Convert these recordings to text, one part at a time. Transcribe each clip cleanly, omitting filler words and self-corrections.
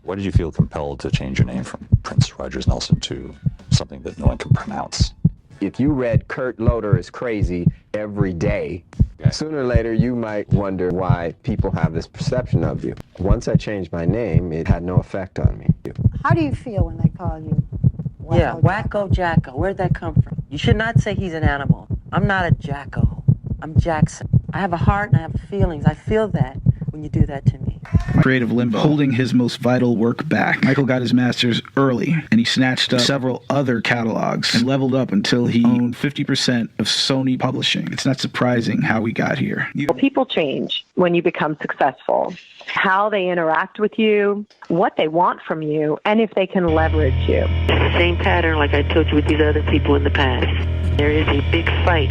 Why did you feel compelled to change your name from Prince Rogers Nelson to something that no one can pronounce? If you read Kurt Loder is Crazy every day, sooner or later you might wonder why people have this perception of you. Once I changed my name, it had no effect on me. How do you feel when they call you Wacko Yeah, Wacko Jacko. Where'd that come from? You should not say he's an animal. I'm not a Jacko. I'm Jackson. I have a heart and I have feelings. I feel that when you do that to me. Creative limbo, holding his most vital work back. Michael got his master's early, and he snatched up several other catalogs and leveled up until he owned 50% of Sony Publishing. It's not surprising how we got here. People change when you become successful. How they interact with you, what they want from you, and if they can leverage you. It's the same pattern like I told you with these other people in the past. There is a big fight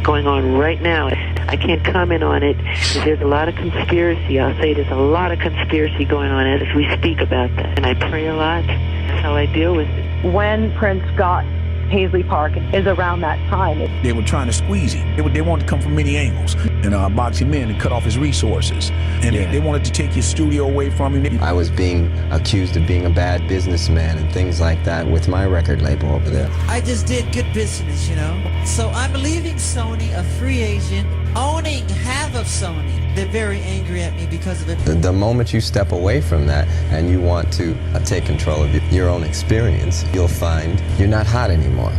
going on right now. I can't comment on it because there's a lot of conspiracy. I'll say there's a lot of conspiracy going on as we speak about that. And I pray a lot. That's how I deal with it. When Prince got Paisley Park is around that time. They were trying to squeeze him. They wanted to come from many angles and box him in and cut off his resources. And they wanted to take his studio away from him. I was being accused of being a bad businessman and things like that with my record label over there. I just did good business, you know. So I'm leaving Sony a free agent, owning half of Sony. They're very angry at me because of it. The moment you step away from that and you want to take control of your own experience, you'll find you're not hot anymore.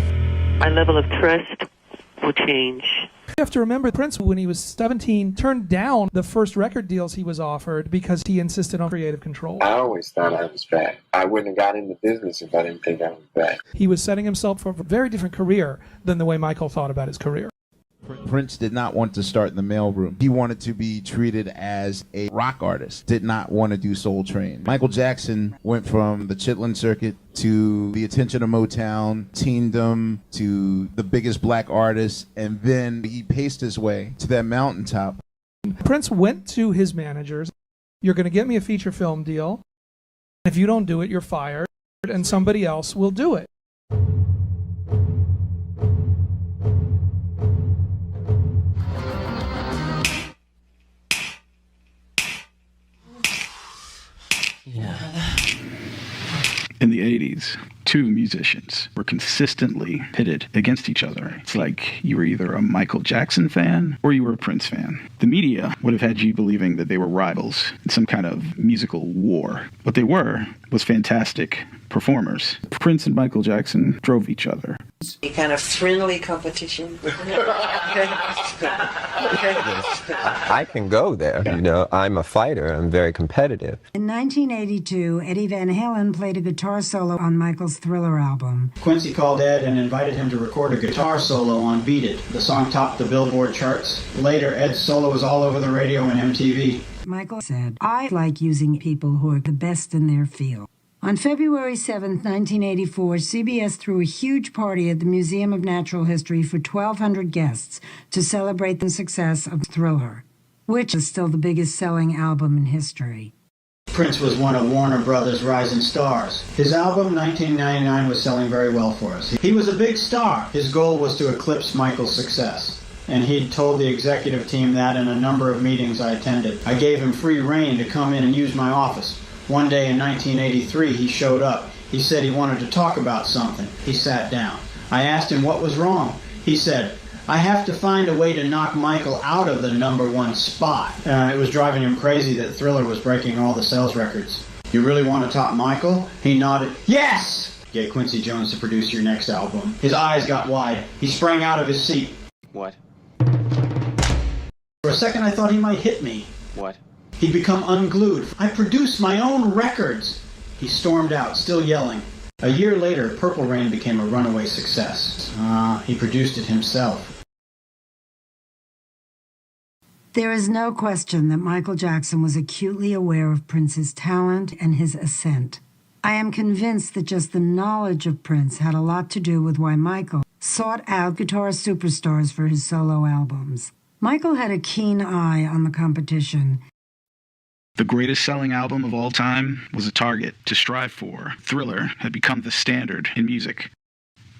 My level of trust will change. You have to remember Prince, when he was 17, turned down the first record deals he was offered because he insisted on creative control. I always thought I was bad. I wouldn't have got into business if I didn't think I was bad. He was setting himself for a very different career than the way Michael thought about his career. Prince did not want to start in the mailroom. He wanted to be treated as a rock artist, did not want to do Soul Train. Michael Jackson went from the Chitlin circuit to the attention of Motown, teendom, to the biggest black artists, and then he paced his way to that mountaintop. Prince went to his managers, "You're going to get me a feature film deal. If you don't do it, you're fired, and somebody else will do it." In the 80s, two musicians were consistently pitted against each other. It's like you were either a Michael Jackson fan or you were a Prince fan. The media would have had you believing that they were rivals in some kind of musical war. What they were was fantastic performers. Prince and Michael Jackson drove each other. A kind of friendly competition. I can go there. You know, I'm a fighter. I'm very competitive. In 1982, Eddie Van Halen played a guitar solo on Michael's Thriller album. Quincy called Ed and invited him to record a guitar solo on Beat It. The song topped the Billboard charts. Later, Ed's solo was all over the radio and MTV. Michael said, "I like using people who are the best in their field." On February 7, 1984, CBS threw a huge party at the Museum of Natural History for 1,200 guests to celebrate the success of Thriller, which is still the biggest-selling album in history. Prince was one of Warner Brothers' rising stars. His album, 1999, was selling very well for us. He was a big star. His goal was to eclipse Michael's success. And he'd told the executive team that in a number of meetings I attended. I gave him free rein to come in and use my office. One day in 1983, he showed up. He said he wanted to talk about something. He sat down. I asked him what was wrong. He said, "I have to find a way to knock Michael out of the #1 spot." It was driving him crazy that Thriller was breaking all the sales records. "You really want to top Michael?" He nodded. "Yes! Get Quincy Jones to produce your next album." His eyes got wide. He sprang out of his seat. What? For a second, I thought he might hit me. What? He'd become unglued. "I produce my own records!" He stormed out, still yelling. A year later, Purple Rain became a runaway success. He produced it himself. There is no question that Michael Jackson was acutely aware of Prince's talent and his ascent. I am convinced that just the knowledge of Prince had a lot to do with why Michael sought out guitar superstars for his solo albums. Michael had a keen eye on the competition. The greatest selling album of all time was a target to strive for. Thriller had become the standard in music.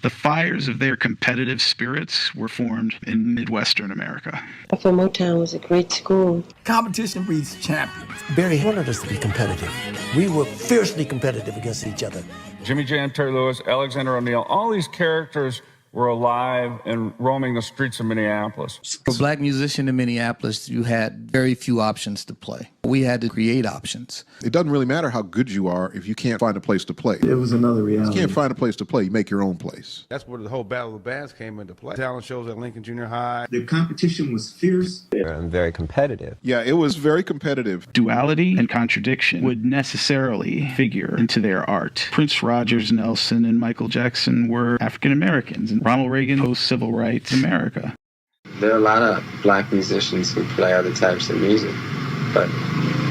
The fires of their competitive spirits were formed in Midwestern America. I thought Motown was a great school. Competition breeds champions. Barry wanted us to be competitive. We were fiercely competitive against each other. Jimmy Jam, Terry Lewis, Alexander O'Neill, all these characters were alive and roaming the streets of Minneapolis. For a black musician in Minneapolis, you had very few options to play. We had to create options. It doesn't really matter how good you are if you can't find a place to play. It was another reality. You can't find a place to play, you make your own place. That's where the whole Battle of the Bands came into play. Talent shows at Lincoln Junior High. The competition was fierce. And very competitive. Yeah, it was very competitive. Duality and contradiction would necessarily figure into their art. Prince, Rogers, Nelson, and Michael Jackson were African Americans, and Ronald Reagan, post-civil rights America. There are a lot of black musicians who play other types of music, but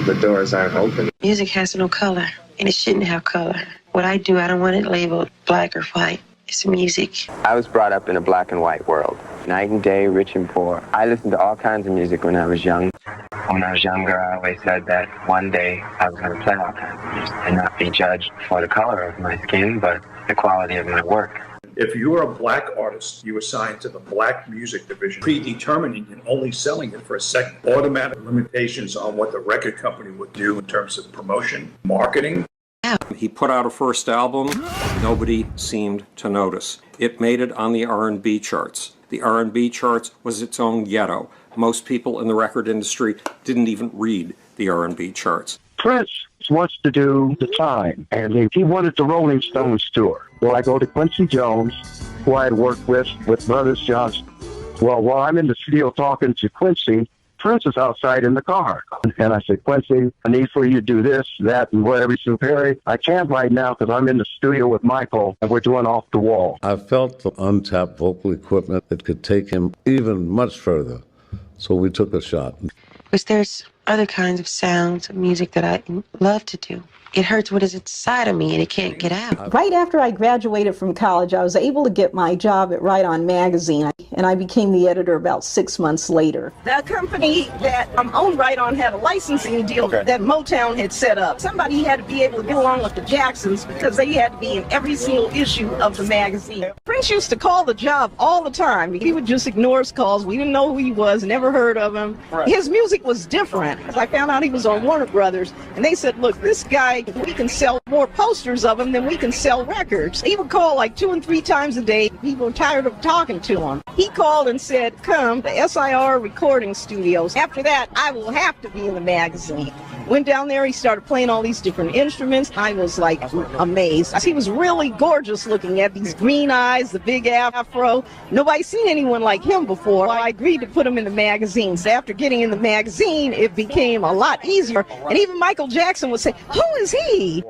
the doors aren't open. Music has no color, and it shouldn't have color. What I do, I don't want it labeled black or white. It's music. I was brought up in a black and white world. Night and day, rich and poor. I listened to all kinds of music when I was young. When I was younger, I always said that one day I was going to play all kinds of music and not be judged for the color of my skin, but the quality of my work. If you were a black artist, you were assigned to the black music division, predetermining and only selling it for a second. Automatic limitations on what the record company would do in terms of promotion, marketing. He put out a first album, nobody seemed to notice. It made it on the R&B charts. The R&B charts was its own ghetto. Most people in the record industry didn't even read the R&B charts. Prince wants to do the time, and he wanted the Rolling Stones tour. Well, I go to Quincy Jones, who I had worked with Brothers Johnson. Well, while I'm in the studio talking to Quincy, Prince is outside in the car. And I said, Quincy, I need for you to do this, that, and whatever. He said, Perry, I can't right now because I'm in the studio with Michael, and we're doing Off the Wall. I felt the untapped vocal equipment that could take him even much further. So we took a shot. Because there's other kinds of sounds of music that I love to do. It hurts what is inside of me and it can't get out. Right after I graduated from college, I was able to get my job at Right On magazine, and I became the editor about 6 months later. The company that owned Right On had a licensing deal that Motown had set up. Somebody had to be able to get along with the Jacksons because they had to be in every single issue of the magazine. Prince used to call the job all the time. He would just ignore his calls. We didn't know who he was, never heard of him. Right. His music was different. I found out he was on Warner Brothers, and they said, look, this guy, we can sell more posters of him than we can sell records. He would call like 2 and 3 times a day. People were tired of talking to him. He called and said, come to SIR recording studios. After that, I will have to be in the magazine. Went down there, he started playing all these different instruments. I was like amazed. He was really gorgeous looking, at these green eyes, the big afro. Nobody's seen anyone like him before. I agreed to put him in the magazines. After getting in the magazine, it became a lot easier. And even Michael Jackson would say, who is he?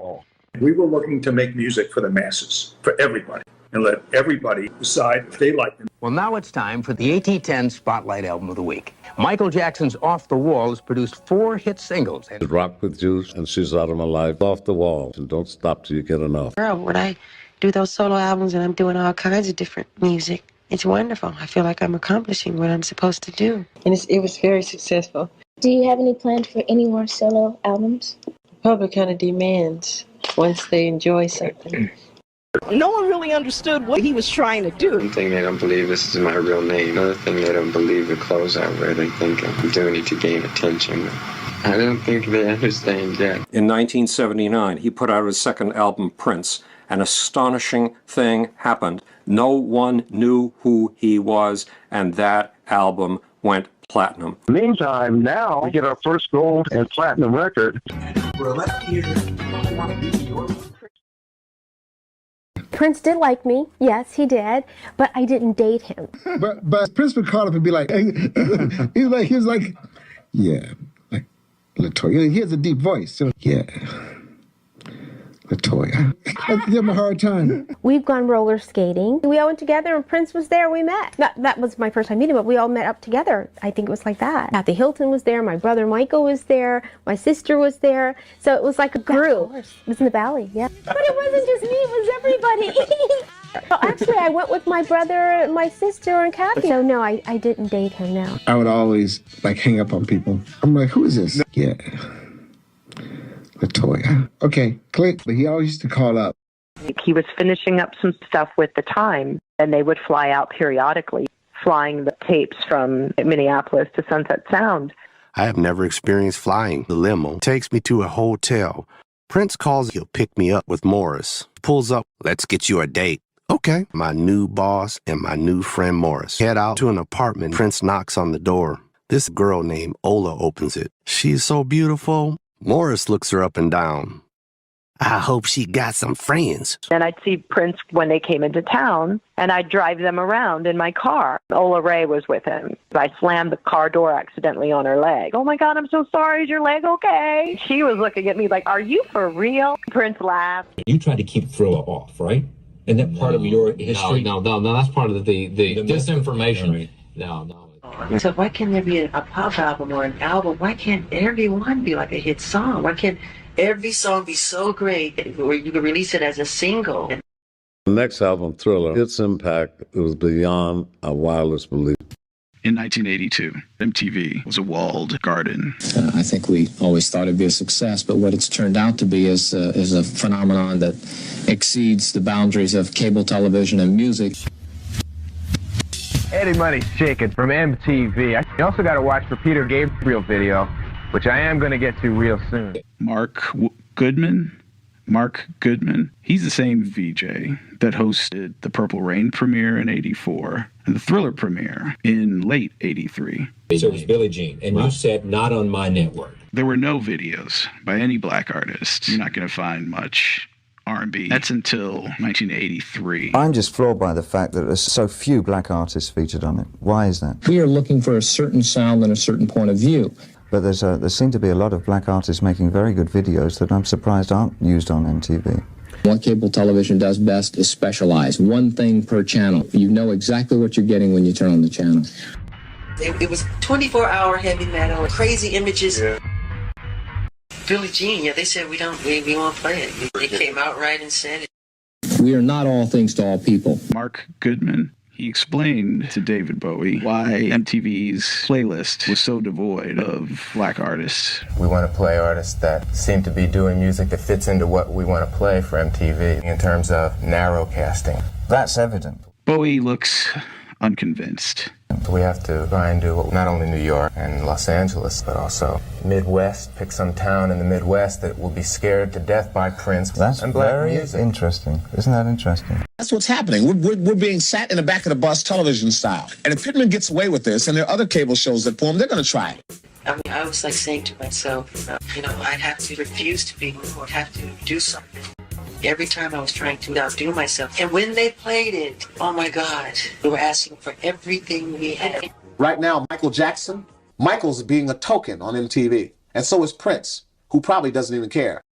We were looking to make music for the masses, for everybody, and let everybody decide if they like them. Well, now it's time for the AT10 Spotlight Album of the Week. Michael Jackson's Off the Wall has produced 4 hit singles. Rock With You and She's Out of My Life, Off the Wall, and Don't Stop Till You Get Enough. Girl, when I do those solo albums and I'm doing all kinds of different music, it's wonderful. I feel like I'm accomplishing what I'm supposed to do. And it was very successful. Do you have any plans for any more solo albums? The public kind of demands once they enjoy something. No one really understood what he was trying to do. One thing they don't believe this is my real name. Another thing they don't believe the clothes I wear. They think I'm doing it to gain attention. I don't think they understand yet. In 1979, he put out his second album, Prince. An astonishing thing happened. No one knew who he was, and that album went platinum. Meantime, now we get our first gold and platinum record. Prince did like me, yes, he did, but I didn't date him. But Prince would call up and be like, he was like, yeah, like LaToya. He has a deep voice, so yeah, LaToya. I give him a hard time. We've gone roller skating. We all went together, and Prince was there. We met. That was my first time meeting, but we all met up together. I think it was like that. Kathy Hilton was there. My brother Michael was there. My sister was there. So it was like a group. It was in the Valley, yeah. But it wasn't just me. It was everybody. Well, actually, I went with my brother, my sister, and Kathy. So no, I didn't date him. No. I would always like hang up on people. I'm like, who is this? Yeah. LaToya. Okay, click. But he always used to call up. He was finishing up some stuff with the Time, and they would fly out periodically, flying the tapes from Minneapolis to Sunset Sound. I have never experienced flying. The limo takes me to a hotel. Prince calls, he'll pick me up with Morris. Pulls up, let's get you a date. Okay. My new boss and my new friend Morris head out to an apartment. Prince knocks on the door. This girl named Ola opens it. She's so beautiful. Morris looks her up and down. I hope she got some friends. And I'd see Prince when they came into town, and I'd drive them around in my car. Ola Ray was with him. I slammed the car door accidentally on her leg. Oh my God, I'm so sorry. Is your leg okay? She was looking at me like, are you for real? Prince laughed. You tried to keep Thriller off, right? And that part of your history? No, that's part of the disinformation. Right. No. So why can't there be a pop album or an album? Why can't every one be like a hit song? Why can't every song be so great where you can release it as a single? The next album, Thriller, its impact was beyond our wildest belief. In 1982, MTV was a walled garden. I think we always thought it'd be a success, but what it's turned out to be is a phenomenon that exceeds the boundaries of cable television and music. Eddie Money's Shakin' from MTV. You also got to watch the Peter Gabriel video, which I am going to get to real soon. Mark Goodman, he's the same VJ that hosted the Purple Rain premiere in '84 and the Thriller premiere in late '83. So it was Billie Jean, and you said not on my network. There were no videos by any black artists. You're not going to find much R&B. That's until 1983. I'm just floored by the fact that there's so few black artists featured on it. Why is that? We are looking for a certain sound and a certain point of view. But there seem to be a lot of black artists making very good videos that I'm surprised aren't used on MTV. What cable television does best is specialize. One thing per channel. You know exactly what you're getting when you turn on the channel. It was 24-hour heavy metal, crazy images. Yeah. Billie Jean, they said we won't play it. They came out right and said it. We are not all things to all people. Mark Goodman, he explained to David Bowie why MTV's playlist was so devoid of black artists. We want to play artists that seem to be doing music that fits into what we want to play for MTV in terms of narrow casting. That's evident. Bowie looks unconvinced. We have to try and do not only New York and Los Angeles, but also Midwest. Pick some town in the Midwest that will be scared to death by Prince. That's and black very music. Interesting. Isn't that interesting? That's what's happening. We're being sat in the back of the bus television style. And if Pittman gets away with this, and there are other cable shows that pull him, they're going to try it. I mean, I was like saying to myself, I'd have to refuse to be or have to do something. Every time I was trying to outdo myself. And when they played it, oh my God, they were asking for everything we had. Right now, Michael's being a token on MTV. And so is Prince, who probably doesn't even care.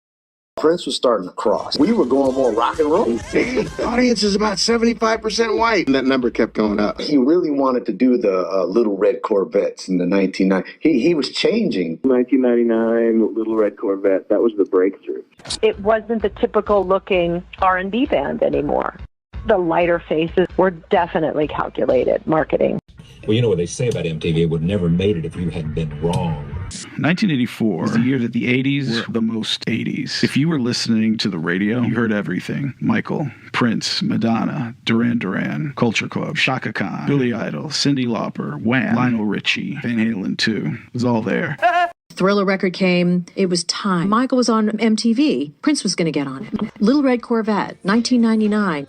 Prince was starting to cross. We were going more rock and roll. The audience is about 75% white. And that number kept going up. He really wanted to do the Little Red Corvettes in the 1990s. He was changing. 1999, Little Red Corvette, that was the breakthrough. It wasn't the typical looking R&B band anymore. The lighter faces were definitely calculated marketing. Well, you know what they say about MTV, it would never made it if you hadn't been wrong. 1984 was the year that the 80s were the most 80s. If you were listening to the radio, you heard everything. Michael, Prince, Madonna, Duran Duran, Culture Club, Chaka Khan, Billy Idol, Cyndi Lauper, Wham, Lionel Richie, Van Halen 2. It was all there. Thriller record came. It was time. Michael was on MTV. Prince was going to get on it. Little Red Corvette, 1999.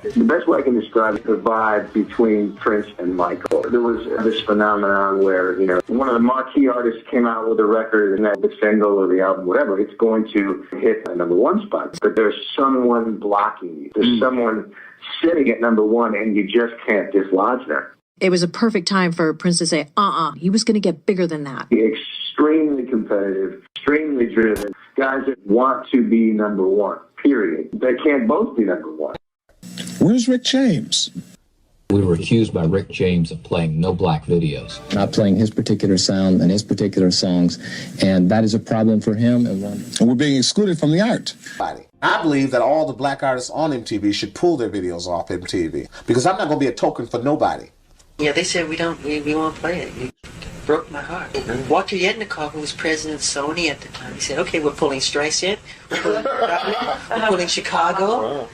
The best way I can describe the vibe between Prince and Michael. There was this phenomenon where, one of the marquee artists came out with a record and that the single or the album, whatever, it's going to hit a #1 spot. But there's someone blocking you. There's someone sitting at #1 and you just can't dislodge them. It was a perfect time for Prince to say, he was going to get bigger than that. Extremely competitive, extremely driven. Guys that want to be #1, period. They can't both be #1. Where's Rick James? We were accused by Rick James of playing no black videos. Not playing his particular sound and his particular songs. And that is a problem for him. And we're being excluded from the art. I believe that all the black artists on MTV should pull their videos off MTV. Because I'm not going to be a token for nobody. Yeah, they said we won't play it. It broke my heart. Walter Yetnikoff, who was president of Sony at the time, he said, okay, we're pulling Streisand, we're pulling Chicago.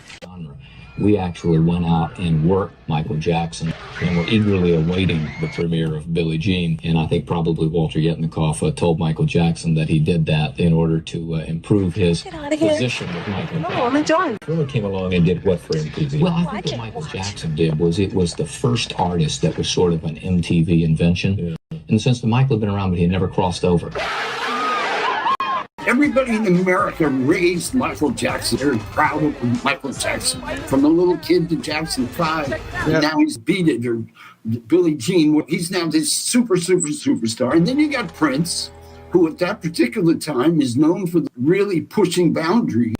we actually went out and worked Michael Jackson, and we're eagerly awaiting the premiere of Billie Jean. And I think probably Walter Yetnikoff told Michael Jackson that he did that in order to improve his position with Michael Jackson. I'm enjoying. Thriller came along and did what for MTV? Well, I think what Michael Jackson did was it was the first artist that was sort of an MTV invention, in the sense that Michael had been around, but he never crossed over. Everybody in America raised Michael Jackson. They're proud of Michael Jackson. From a little kid to Jackson 5, and now he's Beat It, or Billie Jean. He's now this superstar. And then you got Prince, who at that particular time is known for really pushing boundaries.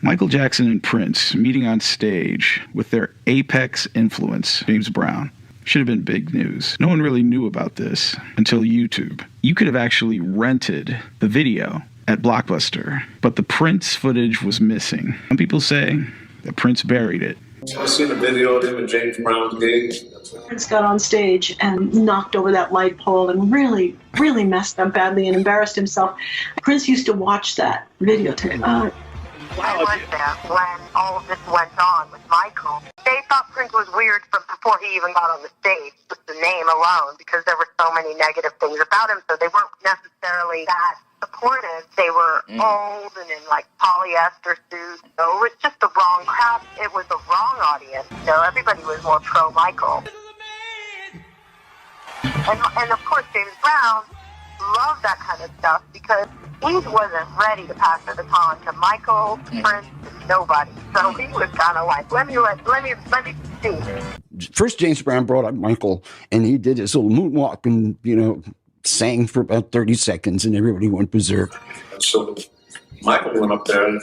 Michael Jackson and Prince meeting on stage with their apex influence, James Brown. Should have been big news. No one really knew about this until YouTube. You could have actually rented the video at Blockbuster, but the Prince footage was missing. Some people say that Prince buried it. I've seen a video of him at James Brown's gig. Prince got on stage and knocked over that light pole and really messed up badly and embarrassed himself. Prince used to watch that videotape. I was there when all of this went on with Michael. They thought Prince was weird from before he even got on the stage, with the name alone, because there were so many negative things about him, so they weren't necessarily that supportive. They were old and in like polyester suits, so it was just the wrong crowd. It was the wrong audience, so everybody was more pro-Michael. And of course, James Brown loved that kind of stuff because he wasn't ready to pass the baton to Michael, Prince, nobody. So he was kind of like, let me see. First, James Brown brought up Michael, and he did his little moonwalk and, sang for about 30 seconds, and everybody went berserk. So Michael went up there, and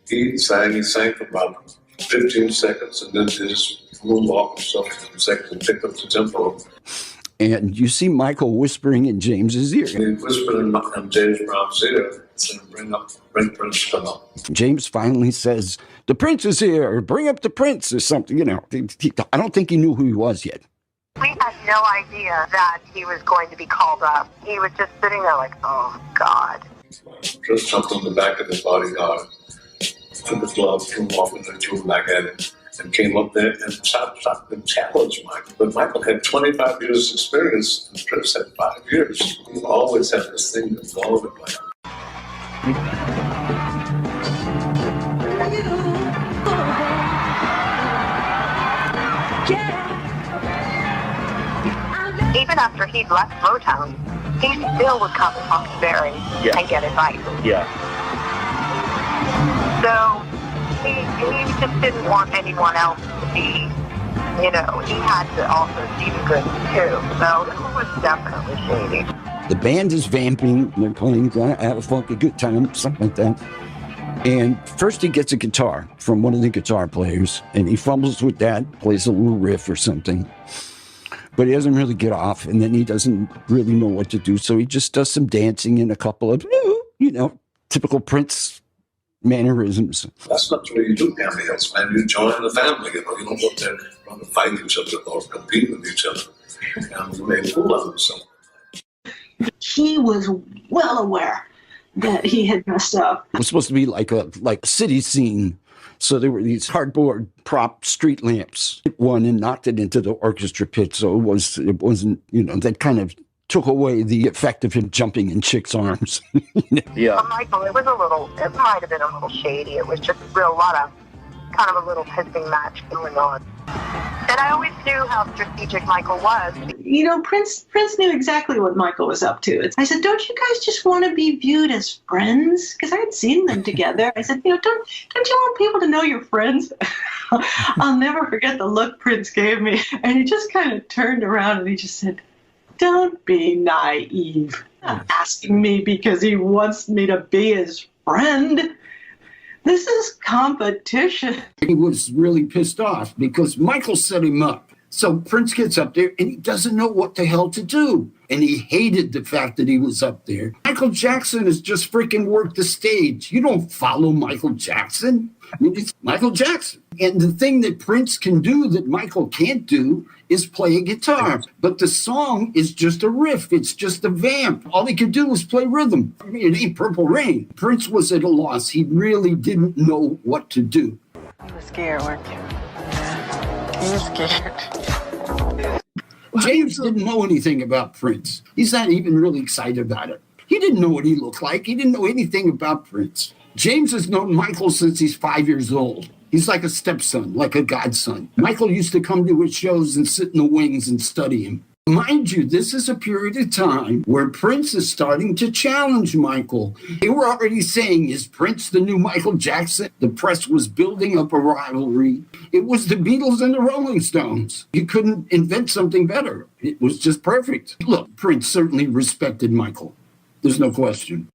he sang for about 15 seconds, and then did his moonwalk for some seconds and picked up the tempo. And you see Michael whispering in James's ear. He whispered in James Brown's ear, and bring Prince come up. James finally says, "The Prince is here," or "Bring up the Prince," or something. I don't think he knew who he was yet. We had no idea that he was going to be called up. He was just sitting there like, oh, God. Just jumped on the back of his bodyguard, took his glove, threw him off, and then threw him back at him, and came up there and stopped and challenged Michael. But Michael had 25 years experience, and Prince had 5 years. He always had this thing that's all over the place. Even after he'd left Motown, he still would come to Talking Berry and get advice. Yeah. So he just didn't want anyone else to be, he had to also see the good too. So it was definitely shady. The band is vamping, they're playing, gonna have a funky good time, something like that. And first he gets a guitar from one of the guitar players, and he fumbles with that, plays a little riff or something. But he doesn't really get off, and then he doesn't really know what to do, so he just does some dancing and a couple of, typical Prince mannerisms. That's not the way you do cameos, man. You join the family, you don't go there trying to fight each other or compete with each other. And you made a fool of himself. He was well aware that he had messed up. It was supposed to be like a city scene. So there were these cardboard prop street lamps. One and knocked it into the orchestra pit. So it wasn't, that kind of took away the effect of him jumping in chicks' arms. Yeah. Michael, it might have been a little shady. It was just a little pissing match going on. And I always knew how strategic Michael was. Prince knew exactly what Michael was up to. I said, don't you guys just want to be viewed as friends? Because I had seen them together. I said, don't you want people to know you're friends? I'll never forget the look Prince gave me. And he just kind of turned around and he just said, don't be naive. Not asking me because he wants me to be his friend. This is competition. He was really pissed off because Michael set him up. So Prince gets up there and he doesn't know what the hell to do. And he hated the fact that he was up there. Michael Jackson has just freaking worked the stage. You don't follow Michael Jackson. It's Michael Jackson. And the thing that Prince can do that Michael can't do is play a guitar. But the song is just a riff. It's just a vamp. All he could do was play rhythm. It ain't Purple Rain. Prince was at a loss. He really didn't know what to do. You were scared, weren't you? He was scared. James didn't know anything about Prince. He's not even really excited about it. He didn't know what he looked like. He didn't know anything about Prince. James has known Michael since he's 5 years old. He's like a stepson, like a godson. Michael used to come to his shows and sit in the wings and study him. Mind you, this is a period of time where Prince is starting to challenge Michael. They were already saying, is Prince the new Michael Jackson? The press was building up a rivalry. It was the Beatles and the Rolling Stones. You couldn't invent something better. It was just perfect. Look, Prince certainly respected Michael. There's no question.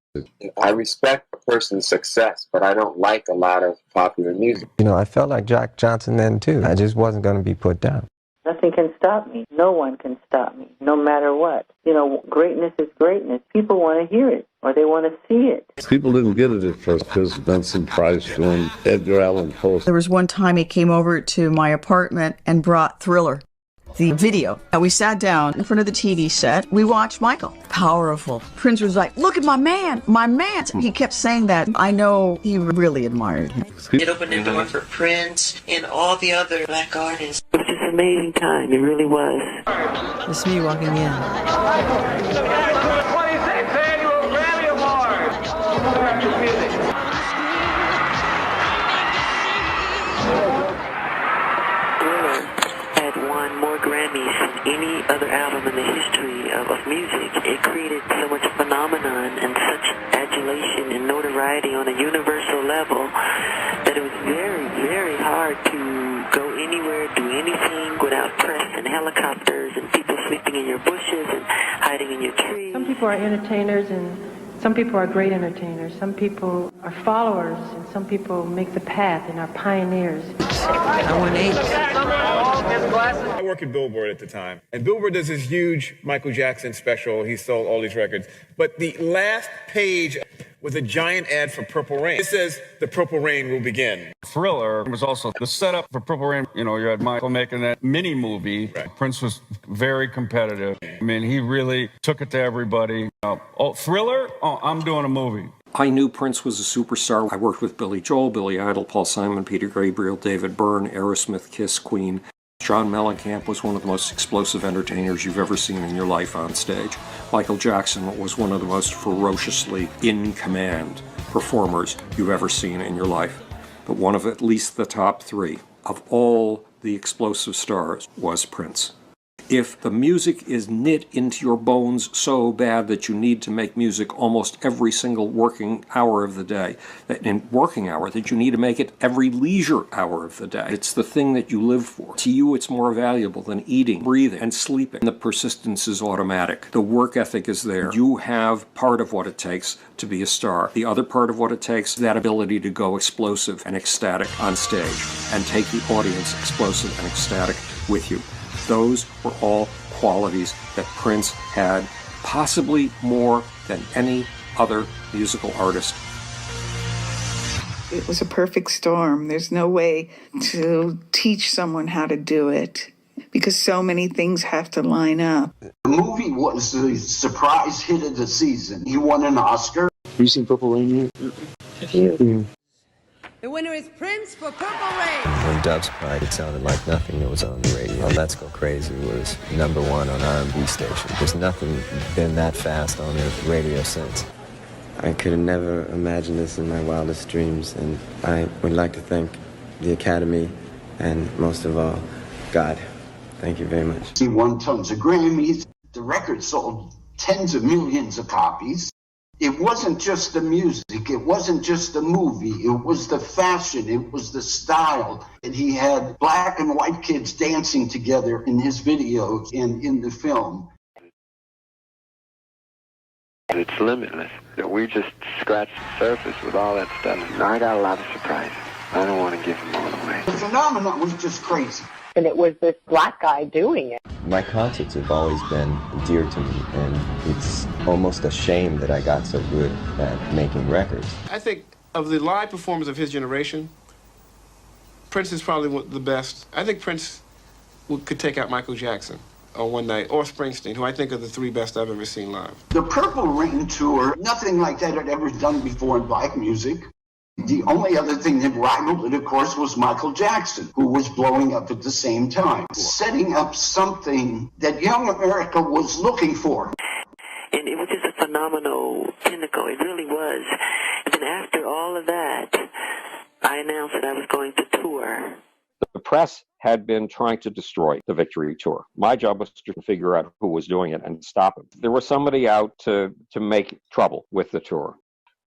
I respect a person's success, but I don't like a lot of popular music. You know, I felt like Jack Johnson then too. I just wasn't going to be put down. Nothing can stop me. No one can stop me, no matter what. You know, greatness is greatness. People want to hear it, or they want to see it. People didn't get it at first because Vincent Price doing Edgar Allan Poe. There was one time he came over to my apartment and brought Thriller, the video. And we sat down in front of the TV set. We watched Michael. Powerful. Prince was like, look at my man, my man. He kept saying that. I know he really admired him. It opened the door for Prince and all the other black artists. It was just an amazing time. It really was. It's me walking in. 26th Annual Grammy Awards. Music. Thriller had won more Grammys than any other album in the history of music. It created so much phenomenon and such adulation and notoriety on a universal level that it was very, very hard to go anywhere, do anything without press and helicopters and people sleeping in your bushes and hiding in your trees. Some people are entertainers and some people are great entertainers. Some people are followers and some people make the path and are pioneers. I worked at Billboard at the time, and Billboard does this huge Michael Jackson special. He sold all these records. But the last page was a giant ad for Purple Rain. It says, the Purple Rain will begin. Thriller was also the setup for Purple Rain. You know, you had Michael making that mini movie. Right. Prince was very competitive. I mean, he really took it to everybody. Thriller? Oh, I'm doing a movie. I knew Prince was a superstar. I worked with Billy Joel, Billy Idol, Paul Simon, Peter Gabriel, David Byrne, Aerosmith, Kiss, Queen. John Mellencamp was one of the most explosive entertainers you've ever seen in your life on stage. Michael Jackson was one of the most ferociously in-command performers you've ever seen in your life. But one of at least the top three of all the explosive stars was Prince. If the music is knit into your bones so bad that you need to make music almost every single working hour of the day, that in working hour, that you need to make it every leisure hour of the day, it's the thing that you live for. To you, it's more valuable than eating, breathing, and sleeping. The persistence is automatic. The work ethic is there. You have part of what it takes to be a star. The other part of what it takes is that ability to go explosive and ecstatic on stage and take the audience explosive and ecstatic with you. Those were all qualities that Prince had, possibly more than any other musical artist. It was a perfect storm. There's no way to teach someone how to do it because so many things have to line up. The movie was the surprise hit of the season. He won an Oscar. Have you seen Purple Rain yet? Have you? The winner is Prince for Purple Rain. When Doves Cried, it sounded like nothing that was on the radio. Let's Go Crazy was #1 on R&B station. There's nothing been that fast on the radio since. I could have never imagined this in my wildest dreams, and I would like to thank the Academy and, most of all, God. Thank you very much. He won tons of Grammys. The record sold tens of millions of copies. It wasn't just the music, it wasn't just the movie, it was the fashion, it was the style. And he had black and white kids dancing together in his videos and in the film. It's limitless. We just scratched the surface with all that stuff. I got a lot of surprises. I don't want to give them all away. The phenomenon was just crazy. And it was this black guy doing it. My concerts have always been dear to me, and it's almost a shame that I got so good at making records. I think of the live performers of his generation, Prince is probably the best. I think Prince could take out Michael Jackson on one night, or Springsteen, who I think are the three best I've ever seen live. The Purple Rain tour, nothing like that had ever done before in black music. The only other thing that rivaled it, of course, was Michael Jackson, who was blowing up at the same time, setting up something that young America was looking for. And it was just a phenomenal pinnacle. It really was. And then after all of that, I announced that I was going to tour. The press had been trying to destroy the Victory Tour. My job was to figure out who was doing it and stop it. There was somebody out to make trouble with the tour.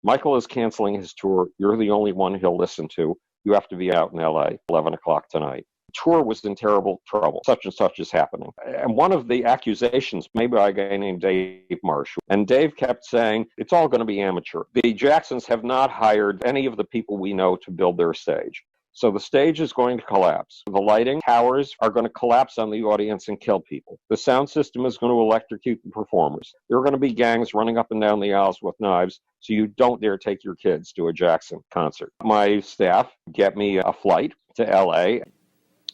Michael is canceling his tour. You're the only one he'll listen to. You have to be out in LA 11 o'clock tonight. The tour was in terrible trouble. Such and such is happening. And one of the accusations made by a guy named Dave Marsh. And Dave kept saying, it's all going to be amateur. The Jacksons have not hired any of the people we know to build their stage. So the stage is going to collapse. The lighting towers are going to collapse on the audience and kill people. The sound system is going to electrocute the performers. There are going to be gangs running up and down the aisles with knives, so you don't dare take your kids to a Jackson concert. My staff get me a flight to LA,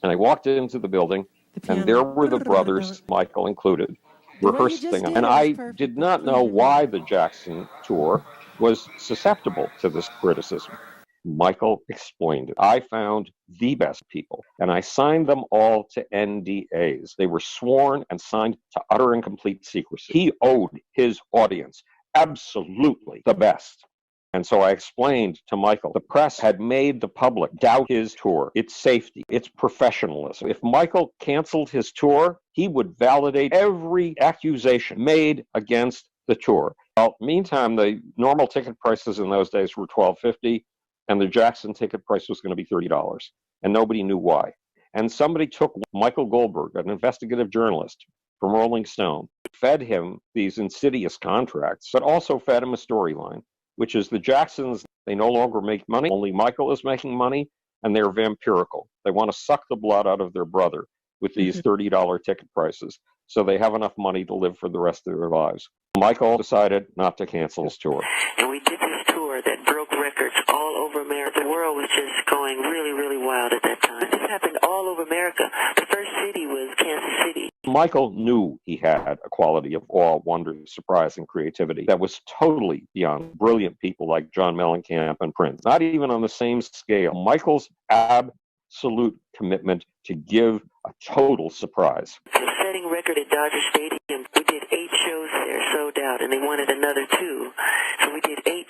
and I walked into the building, and there were the brothers, Michael included, rehearsing. And I did not know why the Jackson tour was susceptible to this criticism. Michael explained it. I found the best people, and I signed them all to NDAs. They were sworn and signed to utter and complete secrecy. He owed his audience absolutely the best. And so I explained to Michael, the press had made the public doubt his tour, its safety, its professionalism. If Michael canceled his tour, he would validate every accusation made against the tour. Well, meantime, the normal ticket prices in those days were $12.50. And the Jackson ticket price was going to be $30, and nobody knew why. And somebody took Michael Goldberg, an investigative journalist from Rolling Stone, fed him these insidious contracts, but also fed him a storyline, which is the Jacksons, they no longer make money, only Michael is making money, and they're vampirical. They want to suck the blood out of their brother with these $30 ticket prices, so they have enough money to live for the rest of their lives. Michael decided not to cancel his tour. And we did this tour that broke records all over America. The world was just going really, really wild at that time. This happened all over America. The first city was Kansas City. Michael knew he had a quality of awe, wonder, surprise, and creativity that was totally beyond brilliant people like John Mellencamp and Prince. Not even on the same scale. Michael's absolute commitment to give a total surprise. The setting record at Dodger Stadium, we did 8 shows there, sold out, and they wanted another 2. So we did 8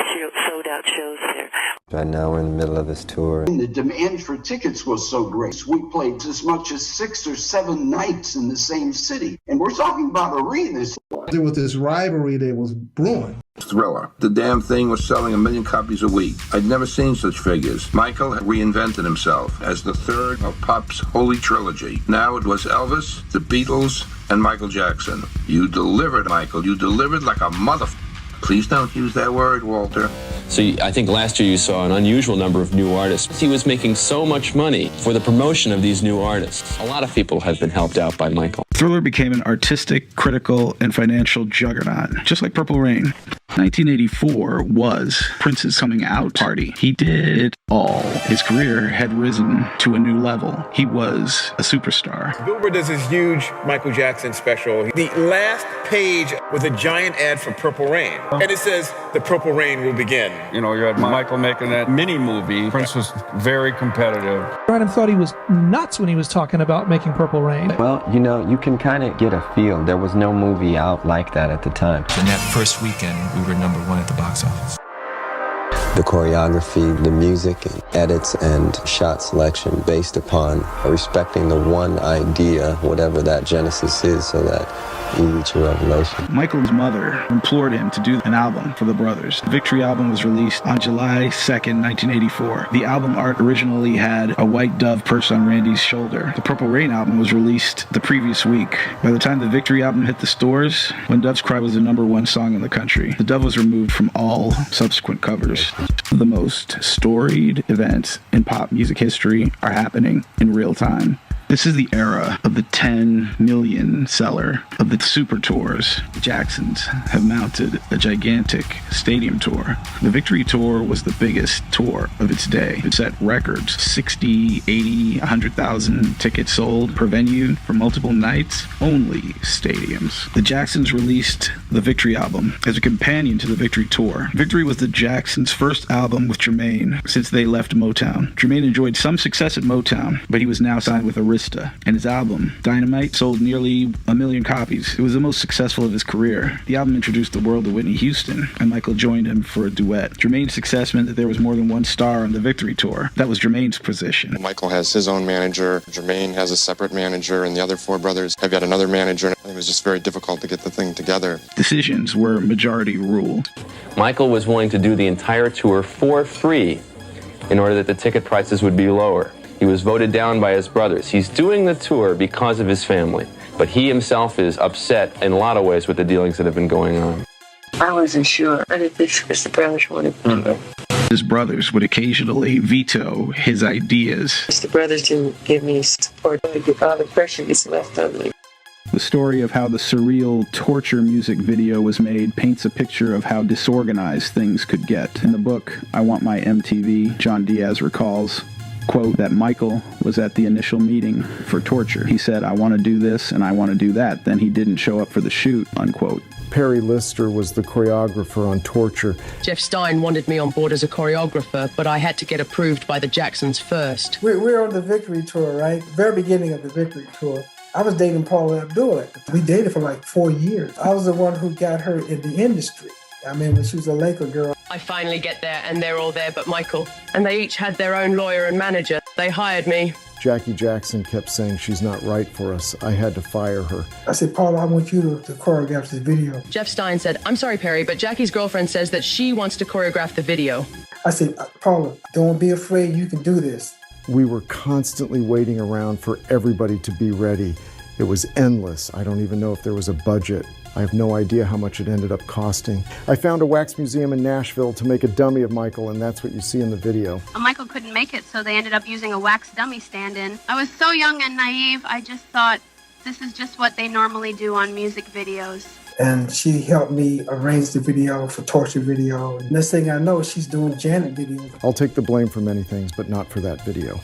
sold out shows there. Right now we're in the middle of this tour. And the demand for tickets was so great. We played as much as 6 or 7 nights in the same city. And we're talking about arenas. There was this rivalry that was brewing. Thriller. The damn thing was selling 1 million copies a week. I'd never seen such figures. Michael had reinvented himself as the third of pop's holy trilogy. Now it was Elvis, the Beatles, and Michael Jackson. You delivered, Michael. You delivered like a motherfucker. Please don't use that word, Walter. So I think last year you saw an unusual number of new artists. He was making so much money for the promotion of these new artists. A lot of people have been helped out by Michael. Thriller became an artistic, critical, and financial juggernaut, just like Purple Rain. 1984 was Prince's coming out party. He did all. His career had risen to a new level. He was a superstar. Billboard does this huge Michael Jackson special. The last page was a giant ad for Purple Rain. And it says, the Purple Rain will begin. You know, you had Michael making that mini movie. Prince was very competitive. Random thought he was nuts when he was talking about making Purple Rain. Well, you know, you can kind of get a feel. There was no movie out like that at the time. In that first weekend, we were number 1 at the box office. The choreography, the music, and edits, and shot selection based upon respecting the one idea, whatever that genesis is, so that you reach a revelation. Michael's mother implored him to do an album for the brothers. The Victory album was released on July 2nd, 1984. The album art originally had a white dove perched on Randy's shoulder. The Purple Rain album was released the previous week. By the time the Victory album hit the stores, When Doves Cry was the #1 song in the country. The dove was removed from all subsequent covers. The most storied events in pop music history are happening in real time. This is the era of the 10 million seller of the super tours. The Jacksons have mounted a gigantic stadium tour. The Victory Tour was the biggest tour of its day. It set records, 60, 80, 100,000 tickets sold per venue for multiple nights, only stadiums. The Jacksons released the Victory album as a companion to the Victory Tour. Victory was the Jacksons' first album with Jermaine since they left Motown. Jermaine enjoyed some success at Motown, but he was now signed with Arista, and his album, Dynamite, sold nearly 1 million copies. It was the most successful of his career. The album introduced the world to Whitney Houston, and Michael joined him for a duet. Jermaine's success meant that there was more than one star on the Victory Tour. That was Jermaine's position. Michael has his own manager, Jermaine has a separate manager, and the other four brothers have got another manager. It was just very difficult to get the thing together. Decisions were majority rule. Michael was willing to do the entire tour for free in order that the ticket prices would be lower. He was voted down by his brothers. He's doing the tour because of his family, but he himself is upset in a lot of ways with the dealings that have been going on. I wasn't sure. I didn't think Mr. Brothers wanted to do it. His brothers would occasionally veto his ideas. Mr. Brothers didn't give me support. All the pressure gets left on me. The story of how the surreal torture music video was made paints a picture of how disorganized things could get. In the book, I Want My MTV, John Diaz recalls, quote, that Michael was at the initial meeting for Torture. He said, I want to do this and I want to do that. Then he didn't show up for the shoot, unquote. Perry Lister was the choreographer on Torture. Jeff Stein wanted me on board as a choreographer, but I had to get approved by the Jacksons first. We're on the Victory Tour, right? Very beginning of the Victory Tour. I was dating Paula Abdul. We dated for like 4 years. I was the one who got her in the industry. I mean, when she was a Laker girl. I finally get there, and they're all there but Michael. And they each had their own lawyer and manager. They hired me. Jackie Jackson kept saying she's not right for us. I had to fire her. I said, Paula, I want you to choreograph this video. Jeff Stein said, I'm sorry, Perry, but Jackie's girlfriend says that she wants to choreograph the video. I said, Paula, don't be afraid. You can do this. We were constantly waiting around for everybody to be ready. It was endless. I don't even know if there was a budget. I have no idea how much it ended up costing. I found a wax museum in Nashville to make a dummy of Michael, and that's what you see in the video. Michael couldn't make it, so they ended up using a wax dummy stand-in. I was so young and naive, I just thought this is just what they normally do on music videos. And she helped me arrange the video for Torture video. And next thing I know, she's doing Janet videos. I'll take the blame for many things, but not for that video.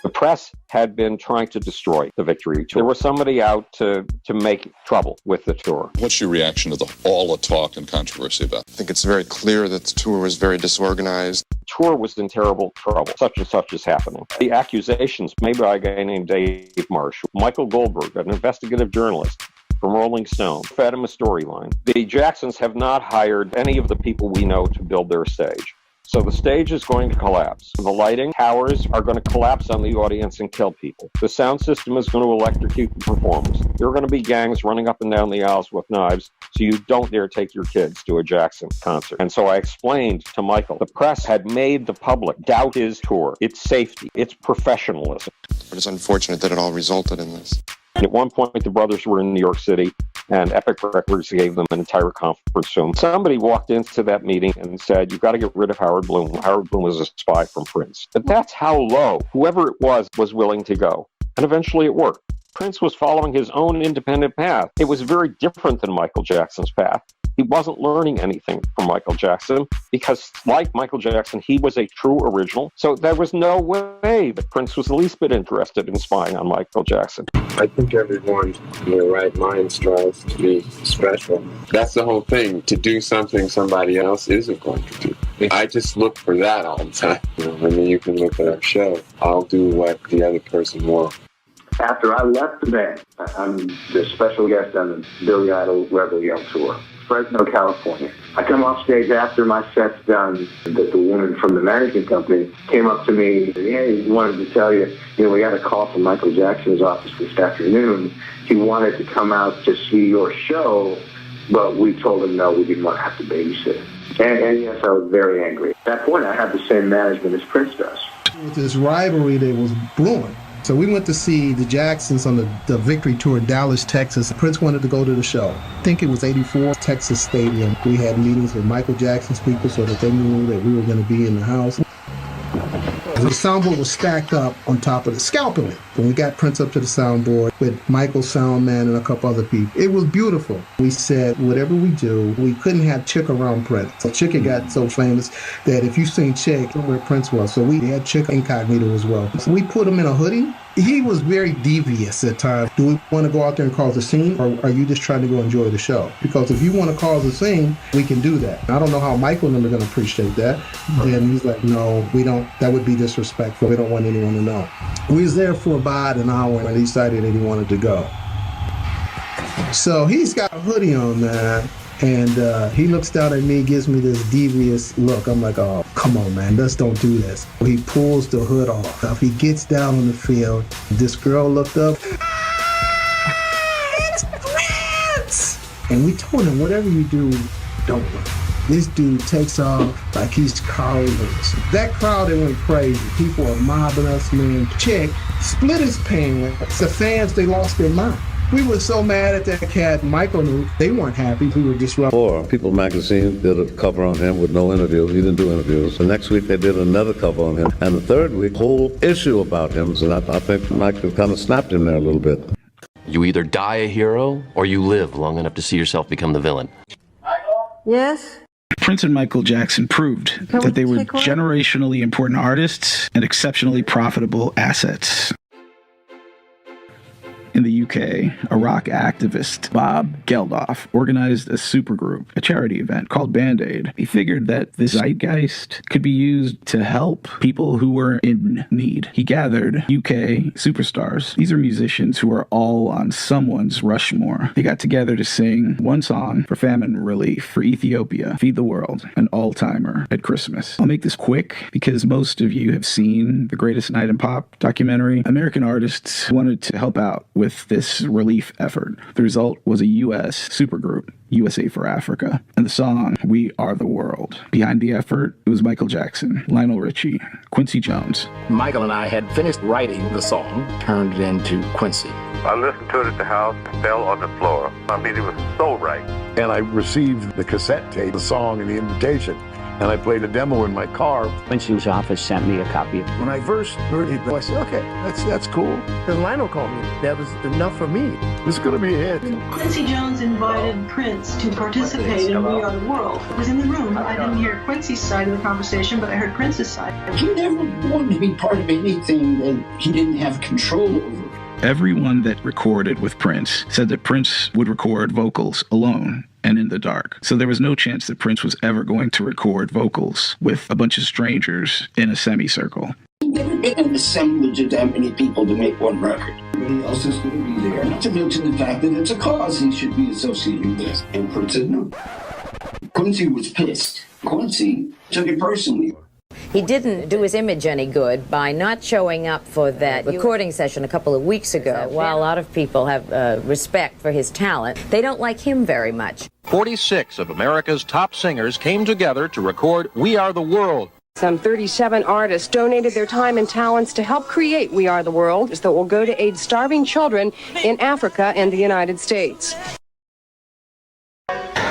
The press had been trying to destroy the Victory Tour. There was somebody out to make trouble with the tour. What's your reaction to all the talk and controversy about it? I think it's very clear that the tour was very disorganized. The tour was in terrible trouble. Such and such is happening. The accusations made by a guy named Dave Marsh, Michael Goldberg, an investigative journalist from Rolling Stone, fed him a storyline. The Jacksons have not hired any of the people we know to build their stage. So the stage is going to collapse. The lighting towers are going to collapse on the audience and kill people. The sound system is going to electrocute the performers. There are going to be gangs running up and down the aisles with knives, so you don't dare take your kids to a Jackson concert. And so I explained to Michael, the press had made the public doubt his tour, its safety, its professionalism. But it's unfortunate that it all resulted in this. At one point, the brothers were in New York City, and Epic Records gave them an entire conference room. Somebody walked into that meeting and said, you've got to get rid of Howard Bloom. Howard Bloom was a spy from Prince. But that's how low whoever it was willing to go. And eventually it worked. Prince was following his own independent path. It was very different than Michael Jackson's path. He wasn't learning anything from Michael Jackson because, like Michael Jackson, he was a true original. So there was no way that Prince was the least bit interested in spying on Michael Jackson. I think everyone in their right mind strives to be special. That's the whole thing, to do something somebody else isn't going to do. I just look for that all the time. I mean, you can look at our show. I'll do what the other person wants. After I left the band, I'm the special guest on the Billy Idol Rebel Yell tour. Fresno, California. I come off stage after my set's done. The woman from the management company came up to me and said, hey, wanted to tell you, we got a call from Michael Jackson's office this afternoon. He wanted to come out to see your show, but we told him no, we didn't want to have to babysit. And yes, I was very angry. At that point, I had the same management as Prince does. With this rivalry that was brewing. So we went to see the Jacksons on the Victory Tour in Dallas, Texas. Prince wanted to go to the show. I think it was 84, Texas Stadium. We had meetings with Michael Jackson's people so that they knew that we were going to be in the house. The soundboard was stacked up on top of the scalpel. When we got Prince up to the soundboard with Michael Soundman and a couple other people, it was beautiful. We said, whatever we do, we couldn't have Chick around Prince. So Chick had got so famous that if you seen Chick, where Prince was. So we had Chick incognito as well. So we put him in a hoodie. He was very devious at times. Do we want to go out there and cause a scene, or are you just trying to go enjoy the show? Because if you want to cause a scene, we can do that. I don't know how Michael and them are going to appreciate that. Then he's like, no, we don't. That would be disrespectful. We don't want anyone to know. We was there for about an hour, and he decided that he wanted to go. So he's got a hoodie on, man. And he looks down at me, gives me this devious look. I'm like, oh, come on, man, let's don't do this. He pulls the hood off. He gets down on the field. This girl looked up. It's Prince! And we told him, whatever you do, don't look. This dude takes off like he's Carl Lewis. That crowd, they went crazy. People are mobbing us, man. Chick split his pants. The fans, they lost their mind. We were so mad at that cat. Michael knew they weren't happy. We were disrupted. People magazine did a cover on him with no interviews. He didn't do interviews. The next week they did another cover on him. And the third week, whole issue about him. So I think Michael kind of snapped him there a little bit. You either die a hero or you live long enough to see yourself become the villain. Yes? Prince and Michael Jackson proved that they were generationally important artists and exceptionally profitable assets. In the UK, a rock activist, Bob Geldof, organized a supergroup, a charity event called Band-Aid. He figured that this zeitgeist could be used to help people who were in need. He gathered UK superstars. These are musicians who are all on someone's Rushmore. They got together to sing one song for famine relief for Ethiopia, Feed the World, an all-timer at Christmas. I'll make this quick because most of you have seen the Greatest Night in Pop documentary. American artists wanted to help out with this relief effort. The result was a U.S. supergroup, USA for Africa, and the song, We Are the World. Behind the effort, it was Michael Jackson, Lionel Richie, Quincy Jones. Michael and I had finished writing the song, turned it into Quincy. I listened to it at the house, fell on the floor. I mean, it was so right. And I received the cassette tape, the song and the invitation. And I played a demo in my car. Quincy's office sent me a copy. When I first heard it, I said, okay, that's cool. Then Lionel called me. That was enough for me. This is going to be a hit. Quincy Jones invited Prince to participate in We Are the World. I was in the room. I didn't hear Quincy's side of the conversation, but I heard Prince's side. He never wanted to be part of anything that he didn't have control over. Everyone that recorded with Prince said that Prince would record vocals alone and in the dark. So there was no chance that Prince was ever going to record vocals with a bunch of strangers in a semicircle. Never been an assemblage of that many people to make one record. Everybody else is going to be there. Not to mention the fact that it's a cause he should be associated with. And Prince said no. Quincy was pissed. Quincy took it personally. He didn't do his image any good by not showing up for that recording session a couple of weeks ago. While a lot of people have respect for his talent, they don't like him very much. 46 of America's top singers came together to record We Are the World. Some 37 artists donated their time and talents to help create We Are the World, that will go to aid starving children in Africa and the United States.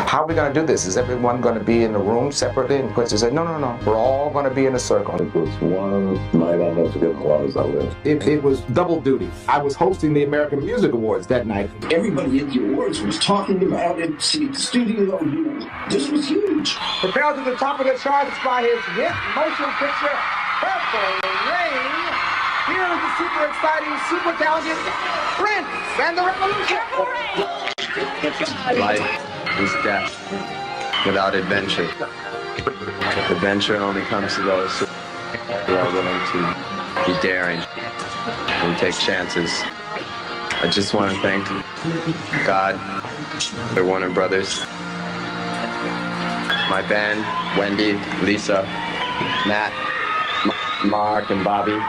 How are we going to do this? Is everyone going to be in a room separately? And Quincy said, no. We're all going to be in a circle. It was one night I'll never forget as long as I live. It was double duty. I was hosting the American Music Awards that night. Everybody at the awards was talking about it. See, the studio, this was huge. Propelled to the top of the charts by his hit motion picture, Purple Rain. Here is the super exciting, super talented Prince and the Revolution. Life is death without adventure. Adventure only comes to those who are willing to be daring and take chances. I just want to thank God, the Warner Brothers, my band, Wendy, Lisa, Matt, Mark, and Bobby.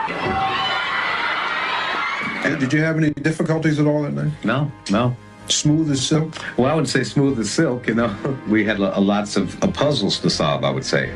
And did you have any difficulties at all that night? No. Smooth as silk? Well, I would say smooth as silk, you know. We had lots of puzzles to solve, I would say.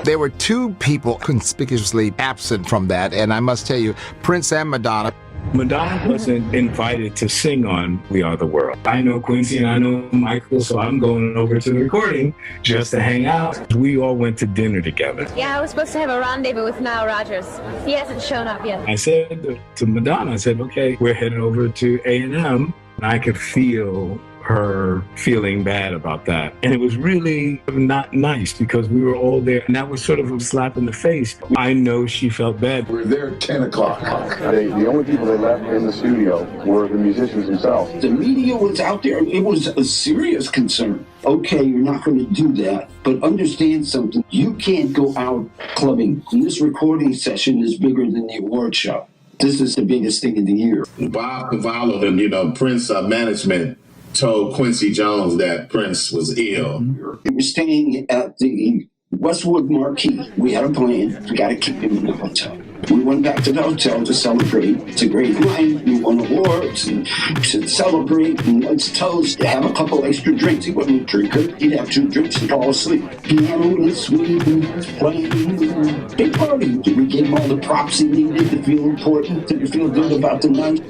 There were two people conspicuously absent from that, and I must tell you, Prince and Madonna. Madonna wasn't invited to sing on We Are the World. I know Quincy and I know Michael, so I'm going over to the recording just to hang out. We all went to dinner together. Yeah, I was supposed to have a rendezvous with Nile Rodgers. He hasn't shown up yet. I said to Madonna, I said, okay, we're heading over to A&M. And I could feel her feeling bad about that. And it was really not nice because we were all there. And that was sort of a slap in the face. I know she felt bad. We were there at 10 o'clock. The only people they left in the studio were the musicians themselves. The media was out there. It was a serious concern. Okay, you're not going to do that, but understand something. You can't go out clubbing. And this recording session is bigger than the award show. This is the biggest thing of the year. Bob Cavallo and, Prince management told Quincy Jones that Prince was ill. We were staying at the Westwood Marquee. We had a plan. We got to keep him in the hotel. We went back to the hotel to celebrate. It's a great night. We won awards and to celebrate and let's toast. Have a couple extra drinks. He wasn't a drinker. He'd have 2 drinks and fall asleep. Piano and sweet and playing. Big party. We gave him all the props he needed to feel important, to feel good about the night.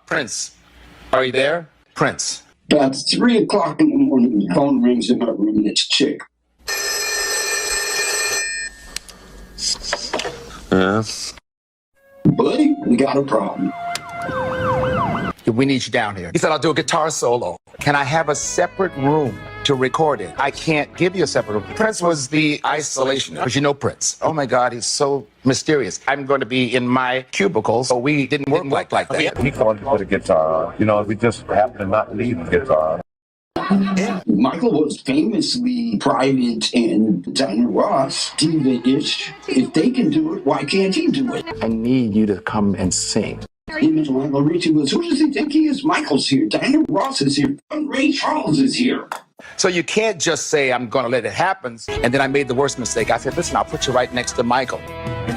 Prince, are you there? Prince. About 3 o'clock in the morning, the phone rings in my room and it's Chick. Buddy, we got a problem. We need you down here. He said, I'll do a guitar solo. Can I have a separate room to record it? I can't give you a separate room. Prince was the isolation, because you know Prince. Oh my God, he's so mysterious. I'm going to be in my cubicle, so we didn't work like that. He called to put a guitar on. We just happened to not leave the guitar. Michael was famously private and Diana Ross, diva-ish. If they can do it, why can't he do it? I need you to come and sing. Him and Lionel Richie was, who does he think he is? Michael's here. Diana Ross is here. Ray Charles is here. So you can't just say, I'm going to let it happen. And then I made the worst mistake. I said, listen, I'll put you right next to Michael.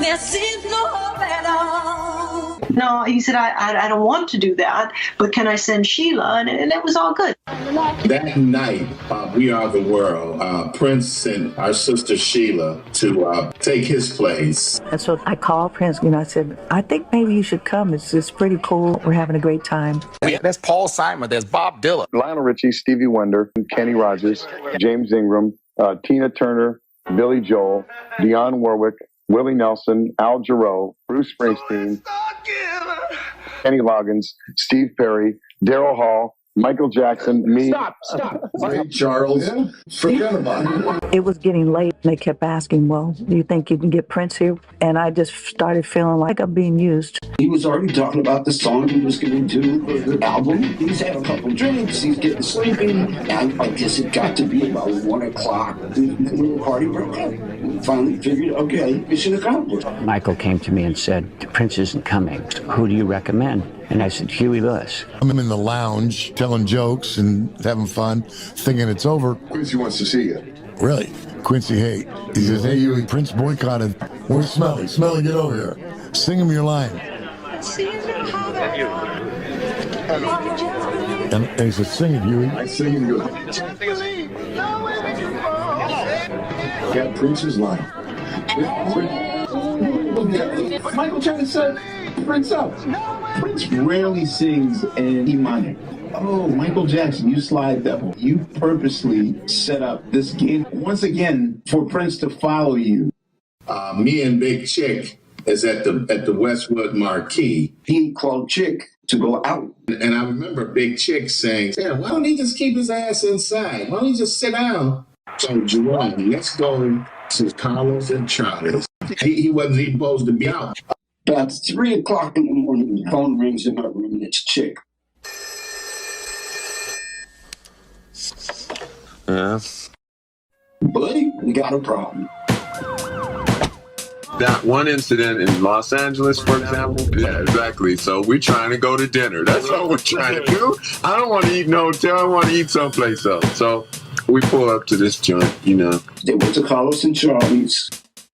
There seems no hope at all. No, he said, I don't want to do that, but can I send Sheila? And it was all good. That night, We Are the World, Prince sent our sister Sheila to take his place. And so I called Prince, I said, I think maybe you should come. It's pretty cool. We're having a great time. There's Paul Simon. There's Bob Dylan. Lionel Richie, Stevie Wonder, Kenny Rogers, James Ingram, Tina Turner, Billy Joel, Dionne Warwick, Willie Nelson, Al Jarreau, Bruce Springsteen, Kenny Loggins, Steve Perry, Daryl Hall, Michael Jackson, me. Stop. Ray Charles. Forget about it. It was getting late, and they kept asking, well, do you think you can get Prince here? And I just started feeling like I'm being used. He was already talking about the song he was going to do for the album. He's had a couple drinks. He's getting sleepy. And I guess it got to be about 1 o'clock. The party broke up. We finally figured, okay, mission accomplished. Michael came to me and said, Prince isn't coming. Who do you recommend? And I said, Huey Lewis. I'm in the lounge telling jokes and having fun, thinking it's over. Quincy wants to see you. Really? Quincy, hey. He says, hey, Huey, Prince boycotted. Where's Smelly? Smelly, get over here. Sing him your line. And he said, sing it, Huey. I sing it good. Got Prince's line. Michael tried to set Prince up. Prince rarely sings in E minor. Oh, Michael Jackson, you slide devil. You purposely set up this game once again for Prince to follow you. Me and Big Chick is at the Westwood Marquee. He called Chick to go out. And I remember Big Chick saying, yeah, why don't he just keep his ass inside? Why don't he just sit down? So Jerome, let's go to Carlos and Charlie's. He wasn't even supposed to be out. About 3 o'clock in the morning, the phone rings in my room and it's Chick. Buddy, we got a problem. That one incident in Los Angeles, for example. Yeah, exactly. So we're trying to go to dinner. That's all we're trying to do. I don't want to eat no hotel. I want to eat someplace else. So we pull up to this joint, They went to Carlos and Charlie's.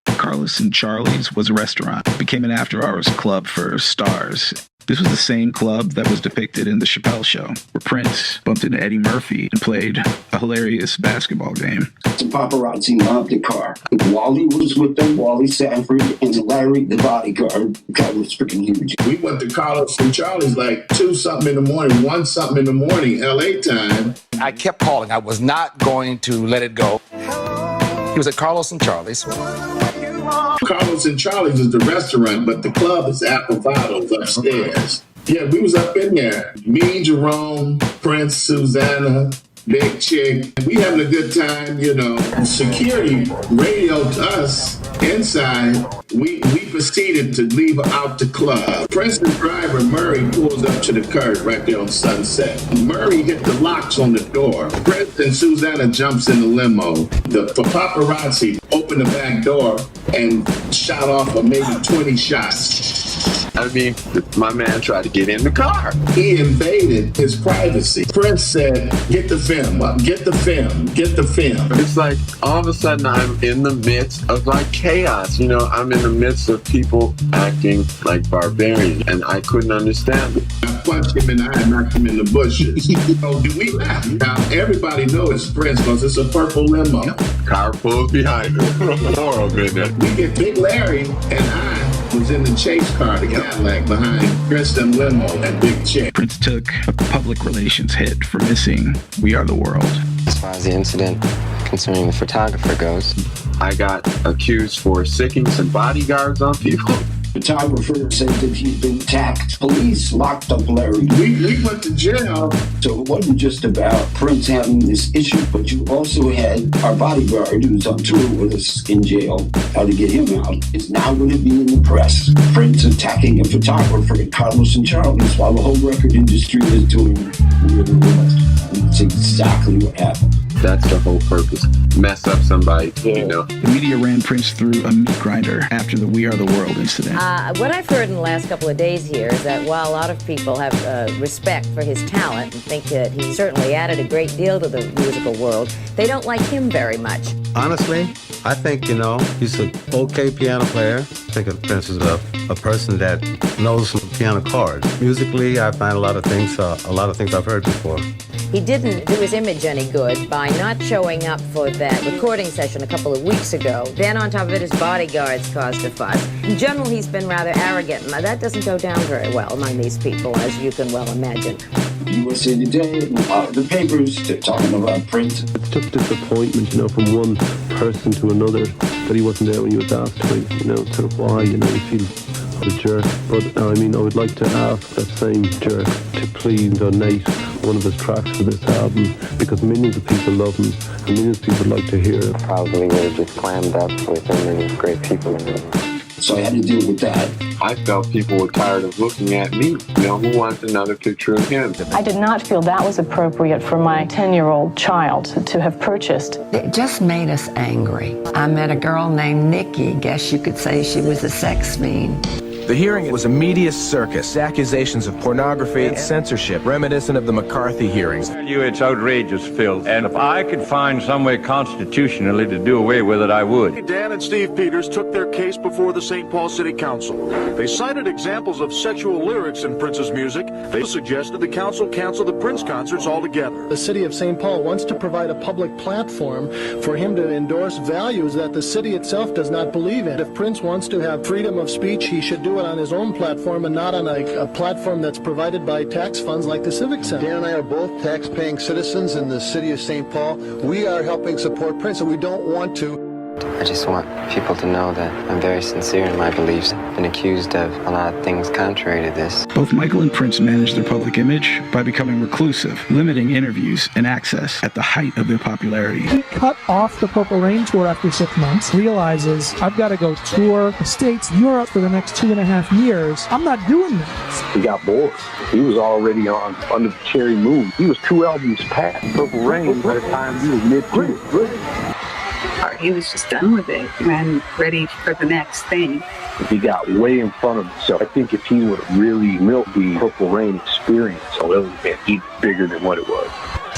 Carlos and Charlie's was a restaurant. It became an after-hours club for stars. This was the same club that was depicted in The Chappelle Show, where Prince bumped into Eddie Murphy and played a hilarious basketball game. The paparazzi mobbed the car. Wally was with them, Wally Sanford, and Larry, the bodyguard. The guy was freaking huge. We went to Carlos and Charlie's like 2-something in the morning, 1-something in the morning, LA time. I kept calling. I was not going to let it go. He was at Carlos and Charlie's. Carlos and Charlie's is the restaurant, but the club is Approvado's upstairs. Yeah, we was up in there. Me, Jerome, Prince, Susanna, Big Chick. We having a good time, you know. Security radioed us inside. We proceeded to leave out the club. Prince's driver, Murray, pulls up to the curb right there on Sunset. Murray hit the locks on the door. Prince and Susanna jumps in the limo. The paparazzi opened the back door and shot off maybe 20 shots. I mean, my man tried to get in the car. He invaded his privacy. Prince said, get the film up, get the film, get the film. It's like all of a sudden I'm in the midst of like chaos. You know, I'm in the midst of people acting like barbarians, and I couldn't understand it. I punched him in the eye, knocked him in the bushes. So do we laugh? Now everybody knows it's Prince because it's a purple limo. Car pulls behind him. Horrible in there. We get Big Larry and I was in the chase car, the Cadillac behind Princeton limo and Big Chick. Prince took a public relations hit for missing We Are the World. As far as the incident concerning the photographer goes, I got accused for sicking some bodyguards on people. Photographer said that he'd been attacked. Police locked up Larry. We went to jail. So it wasn't just about Prince having this issue, but you also had our bodyguard who's on tour with us in jail. How to get him out is now going to be in the press. Prince attacking a photographer at Carlos and Charlie's while the whole record industry is doing really well. That's exactly what happened. That's the whole purpose. Mess up somebody, you know. The media ran Prince through a meat grinder after the We Are the World incident. What I've heard in the last couple of days here is that while a lot of people have respect for his talent and think that he certainly added a great deal to the musical world, they don't like him very much. Honestly, I think, you know, he's an okay piano player. I think of Prince as a person that knows some piano chords. Musically, I find a lot of things I've heard before. He didn't do his image any good by not showing up for that recording session a couple of weeks ago. Then on top of it, his bodyguards caused a fuss. In general, he's been rather arrogant, and that doesn't go down very well among these people, as you can well imagine. USA Today and a lot of the papers, they're talking about Prince. It's just disappointment, you know, from one person to another, that he wasn't there when he was asked to, you know, sort of why, you know, you feel a jerk. But I mean, I would like to ask that same jerk to please donate one of his tracks for this album, because millions of people love him and millions of people like to hear it. Probably would have just clammed up with so many great people in it. So I had to deal with that. I felt people were tired of looking at me. You know, who wants another picture of him? I did not feel that was appropriate for my 10-year-old child to have purchased. It just made us angry. I met a girl named Nikki. Guess you could say she was a sex fiend. The hearing was a media circus, accusations of pornography and censorship, reminiscent of the McCarthy hearings. I tell you, it's outrageous, Phil. And if I could find some way constitutionally to do away with it, I would. Dan and Steve Peters took their case before the St. Paul City Council. They cited examples of sexual lyrics in Prince's music. They suggested the council cancel the Prince concerts altogether. The city of St. Paul wants to provide a public platform for him to endorse values that the city itself does not believe in. If Prince wants to have freedom of speech, he should do it on his own platform and not on a platform that's provided by tax funds like the Civic Center. Dan and I are both tax-paying citizens in the city of St. Paul. We are helping support Prince, and we don't want to. I just want people to know that I'm very sincere in my beliefs. I've been accused of a lot of things contrary to this. Both Michael and Prince managed their public image by becoming reclusive, limiting interviews and access at the height of their popularity. He cut off the Purple Rain tour after 6 months, realizes I've got to go tour the States, Europe for the next 2.5 years. I'm not doing this. He got bored. He was already on Under the Cherry Moon. He was 2 albums past Purple Rain by the time he was mid-20s. He was just done with it and ready for the next thing. He got way in front of himself. I think if he would have really milked the Purple Rain experience, so it would have been even bigger than what it was.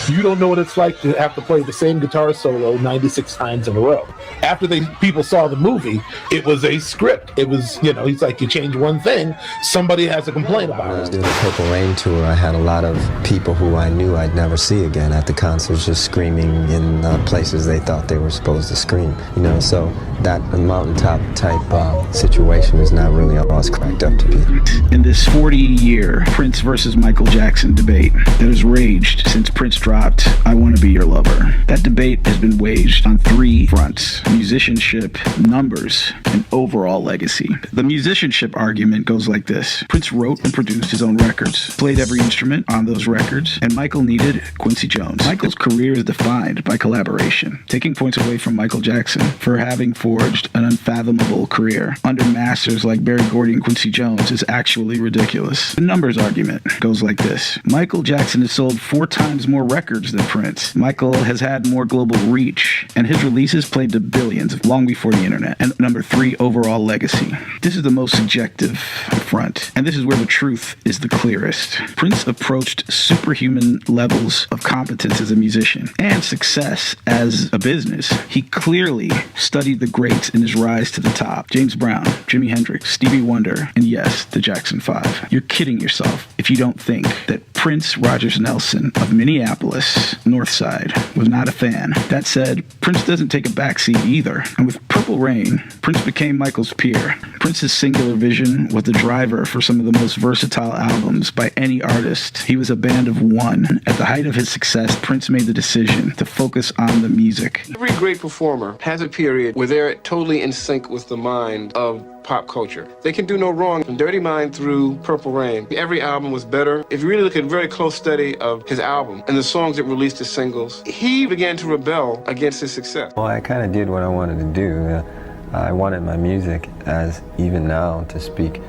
You don't know what it's like to have to play the same guitar solo 96 times in a row. After people saw the movie, it was a script. It was, he's like, you change one thing, somebody has a complaint about it. When I was doing the Purple Rain tour, I had a lot of people who I knew I'd never see again at the concerts, just screaming in places they thought they were supposed to scream. So that mountaintop type situation is not really all it's cracked up to be. In this 40-year Prince versus Michael Jackson debate that has raged since Prince dropped I Want to Be Your Lover, that debate has been waged on 3 fronts: musicianship, numbers, and overall legacy. The musicianship argument goes like this. Prince wrote and produced his own records, played every instrument on those records, and Michael needed Quincy Jones. Michael's career is defined by collaboration, taking points away from Michael Jackson for having forged an unfathomable career under masters like Berry Gordy and Quincy Jones is actually ridiculous. The numbers argument goes like this. Michael Jackson has sold 4 times more records than Prince. Michael has had more global reach, and his releases played to billions long before the internet. And number 3, overall legacy. This is the most subjective front, and this is where the truth is the clearest. Prince approached superhuman levels of competence as a musician and success as a business. He clearly studied the greats in his rise to the top. James Brown, Jimi Hendrix, Stevie Wonder, and yes, the Jackson 5. You're kidding yourself if you don't think that Prince Rogers Nelson of Minneapolis, North Side, was not a fan. That said, Prince doesn't take a backseat either. And with Purple Rain, Prince became Michael's peer. Prince's singular vision was the driver for some of the most versatile albums by any artist. He was a band of one. At the height of his success, Prince made the decision to focus on the music. Every great performer has a period where they're totally in sync with the mind of pop culture. They can do no wrong from Dirty Mind through Purple Rain. Every album was better. If you really look at a very close study of his album and the songs that released as singles, he began to rebel against his success. Well, I kind of did what I wanted to do. I wanted my music, as even now, to speak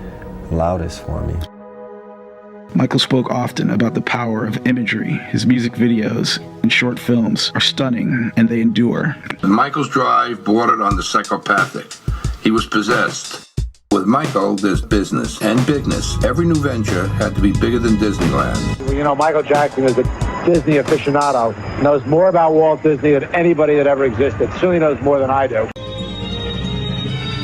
loudest for me. Michael spoke often about the power of imagery. His music videos and short films are stunning, and they endure. Michael's drive bordered on the psychopathic. He was possessed. With Michael, there's business and bigness. Every new venture had to be bigger than Disneyland. Well, Michael Jackson is a Disney aficionado. Knows more about Walt Disney than anybody that ever existed. Certainly knows more than I do.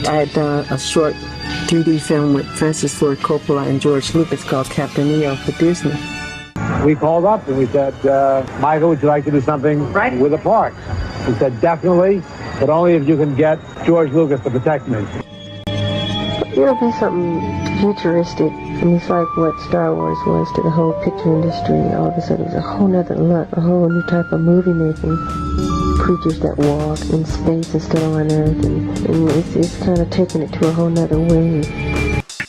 I had done a short 3D film with Francis Ford Coppola and George Lucas called Captain EO for Disney. We called up and we said, Michael, would you like to do something with the park? He said, definitely, but only if you can get George Lucas to protect me. It'll be something futuristic. I mean, it's like what Star Wars was to the whole picture industry. All of a sudden, it's a whole nother look, a whole new type of movie making. Creatures that walk in space instead of on Earth, and it's kind of taking it to a whole nother way.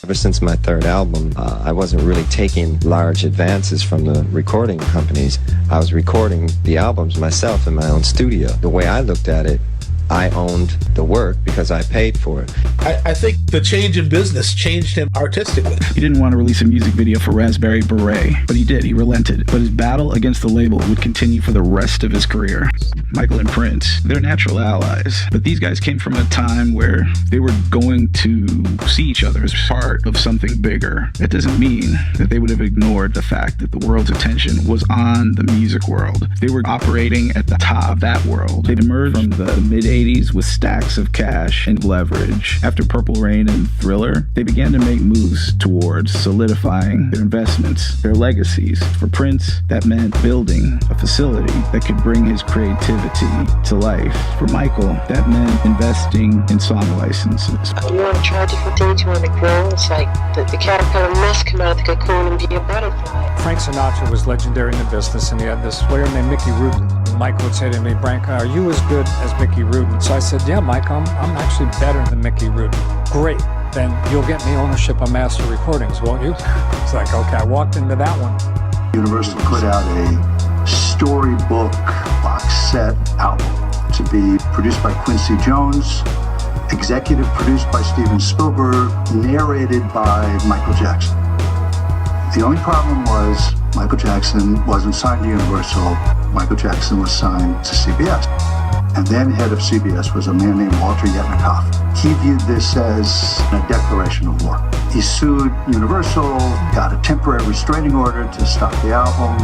Ever since my 3rd album, I wasn't really taking large advances from the recording companies. I was recording the albums myself in my own studio. The way I looked at it, I owned the work because I paid for it. I think the change in business changed him artistically. He didn't want to release a music video for Raspberry Beret, but he did. He relented. But his battle against the label would continue for the rest of his career. Michael and Prince, they're natural allies. But these guys came from a time where they were going to see each other as part of something bigger. That doesn't mean that they would have ignored the fact that the world's attention was on the music world. They were operating at the top of that world. They'd emerged from the mid-'80s with stacks of cash and leverage. After Purple Rain and Thriller, they began to make moves towards solidifying their investments, their legacies. For Prince, that meant building a facility that could bring his creativity to life. For Michael, that meant investing in song licenses. You want to try different things, you want to grow. It's like the caterpillar must come out of the cocoon and be a butterfly. Frank Sinatra was legendary in the business, and he had this player named Mickey Rudin. Michael would say to me, Brank, are you as good as Mickey Rudin? So I said, yeah, Mike, I'm actually better than Mickey Rudin. Great. Then you'll get me ownership of Master Recordings, won't you? It's like, okay, I walked into that one. Universal put out a storybook box set album to be produced by Quincy Jones, executive produced by Steven Spielberg, narrated by Michael Jackson. The only problem was Michael Jackson wasn't signed to Universal. Michael Jackson was signed to CBS. And then head of CBS was a man named Walter Yetnikoff. He viewed this as a declaration of war. He sued Universal, got a temporary restraining order to stop the album.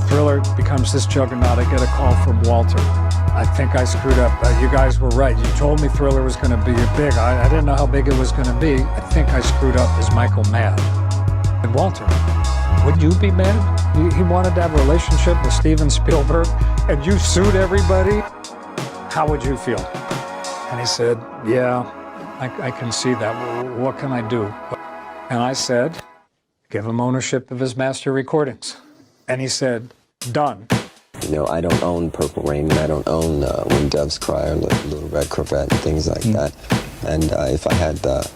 Thriller becomes this juggernaut. I get a call from Walter. I think I screwed up. You guys were right. You told me Thriller was going to be big. I didn't know how big it was going to be. I think I screwed up. Is Michael mad? And Walter, would you be mad? He wanted to have a relationship with Steven Spielberg, and you sued everybody? How would you feel? And he said, yeah, I can see that. What can I do? And I said, give him ownership of his master recordings. And he said, done. You know, I don't own Purple Rain, and I don't own When Doves Cry or Little Red Corvette and things like that. And if I had the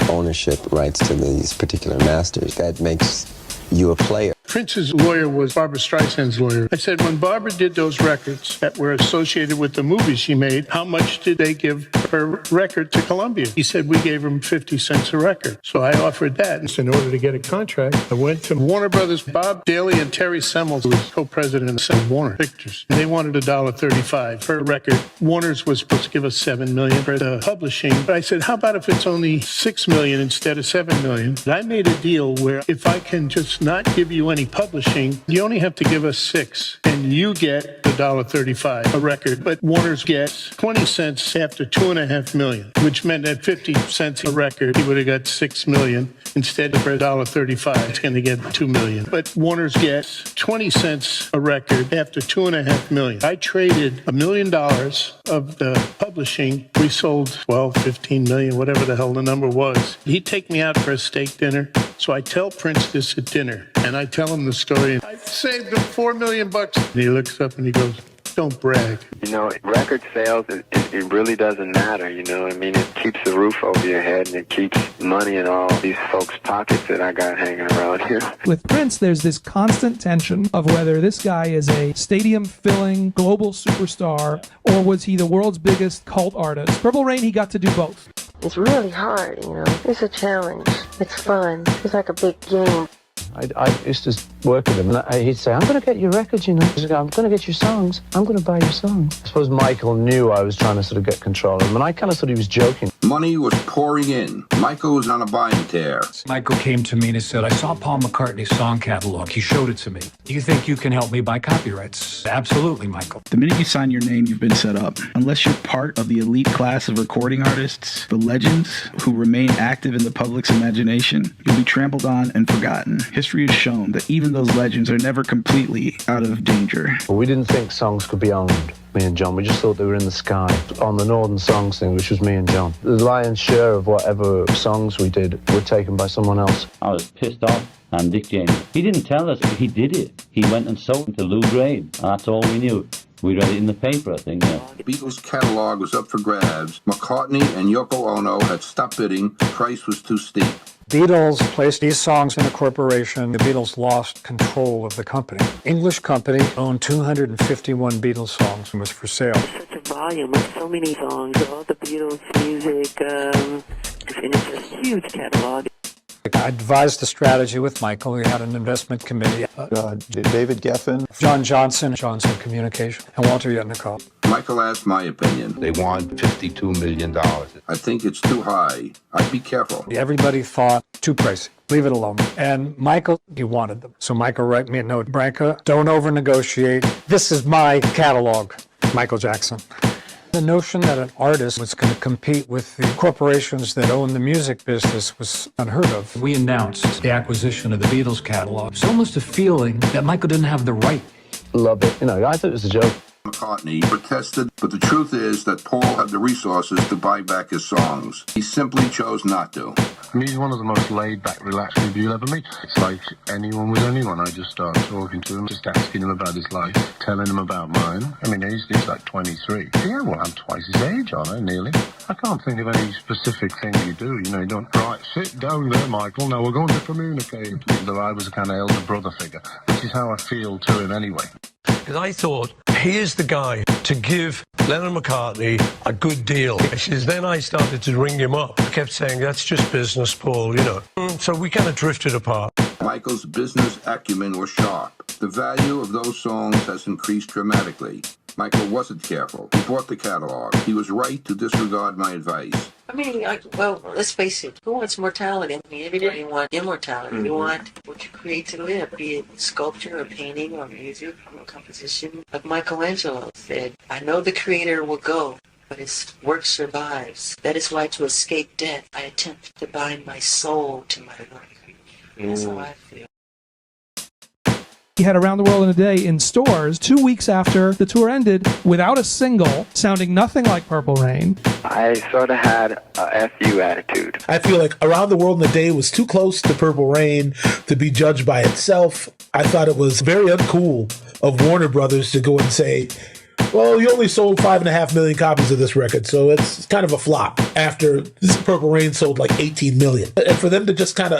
ownership rights to these particular masters, that makes you a player. Prince's lawyer was Barbra Streisand's lawyer. I said, when Barbara did those records that were associated with the movies she made, how much did they give her record to Columbia? He said, we gave them 50 cents a record. So I offered that. And in order to get a contract, I went to Warner Brothers. Bob Daly and Terry Semmels, who was co-president of Warner Pictures. They wanted $1.35 per record. Warner's was supposed to give us $7 million for the publishing. But I said, how about if it's only $6 million instead of $7 million? I made a deal where if I can just not give you any publishing, you only have to give us $6 and you get $1.35 a record. But Warner's gets 20 cents after $2.5 million, which meant at 50 cents a record, he would have got $6 million. Instead of $1.35, it's going to get $2 million. But Warner's gets 20 cents a record after $2.5 million. I traded $1 million of the publishing. We sold 12, 15 million, whatever the hell the number was. He'd take me out for a steak dinner. So I tell Prince this at dinner, and I tell him the story. I saved him $4 million. And he looks up and he goes, don't brag. You know, record sales, it really doesn't matter, you know. I mean, it keeps the roof over your head, and it keeps money in all these folks' pockets that I got hanging around here. With Prince, there's this constant tension of whether this guy is a stadium-filling global superstar, or was he the world's biggest cult artist. Purple Rain, he got to do both. It's really hard, you know. It's a challenge. It's fun. It's like a big game. I used to work with him, and he'd say, I'm going to get your records, you know. He'd go, I'm going to get your songs. I'm going to buy your songs. I suppose Michael knew I was trying to sort of get control of him, and I kind of thought he was joking. Money was pouring in. Michael was on a buying tear. Michael came to me and he said, I saw Paul McCartney's song catalog. He showed it to me. Do you think you can help me buy copyrights? Absolutely, Michael. The minute you sign your name, you've been set up. Unless you're part of the elite class of recording artists, the legends who remain active in the public's imagination, you'll be trampled on and forgotten. History has shown that even those legends are never completely out of danger. Well, we didn't think songs could be owned, me and John. We just thought they were in the sky. On the Northern Songs thing, which was me and John, the lion's share of whatever songs we did were taken by someone else. I was pissed off. And Dick James, he didn't tell us, he did it. He went and sold it to Lou Graves. And that's all we knew. We read it in the paper, I think. Yeah. The Beatles' catalog was up for grabs. McCartney and Yoko Ono had stopped bidding. The price was too steep. Beatles placed these songs in a corporation. The Beatles lost control of the company. English company owned 251 Beatles songs and was for sale. Such a volume of so many songs, all the Beatles music, and it's a huge catalog. I devised a strategy with Michael. We had an investment committee. David Geffen, John Johnson Communication, and Walter Yetnikoff. Michael asked my opinion. They want $52 million. I think it's too high. I'd be careful. Everybody thought too pricey. Leave it alone. And Michael, he wanted them. So Michael wrote me a note. Branca, don't over-negotiate. This is my catalog. Michael Jackson. The notion that an artist was going to compete with the corporations that own the music business was unheard of. We announced the acquisition of the Beatles catalog. It's almost a feeling that Michael didn't have the right. Love it. You know, I thought it was a joke. McCartney protested, but the truth is that Paul had the resources to buy back his songs. He simply chose not to. I mean, he's one of the most laid-back, relaxed people you'll ever meet. It's like anyone with anyone. I just start talking to him, just asking him about his life, telling him about mine. I mean, he's like 23. Yeah, well, I'm twice his age, aren't I, nearly? I can't think of any specific thing you do. You know, you don't, right, sit down there, Michael, now we're going to communicate. Though I was a kind of elder brother figure, which is how I feel to him anyway. Because I thought, here's the guy to give Lennon McCartney a good deal. Then I started to ring him up. I kept saying, that's just business, Paul, you know. So we kind of drifted apart. Michael's business acumen was sharp. The value of those songs has increased dramatically. Michael wasn't careful. He bought the catalog. He was right to disregard my advice. I mean, well, let's face it. Who wants mortality? I mean, everybody wants immortality. You want what you create to live, be it sculpture or painting or music or composition. Like Michelangelo said, I know the creator will go, but his work survives. That is why to escape death, I attempt to bind my soul to my work. That's how I feel. He had Around the World in a Day in stores 2 weeks after the tour ended without a single, sounding nothing like Purple Rain. I sort of had a FU attitude. I feel like Around the World in a Day was too close to Purple Rain to be judged by itself. I thought it was very uncool of Warner Brothers to go and say, well, you only sold 5.5 million copies of this record, so it's kind of a flop after Purple Rain sold like 18 million. And for them to just kind of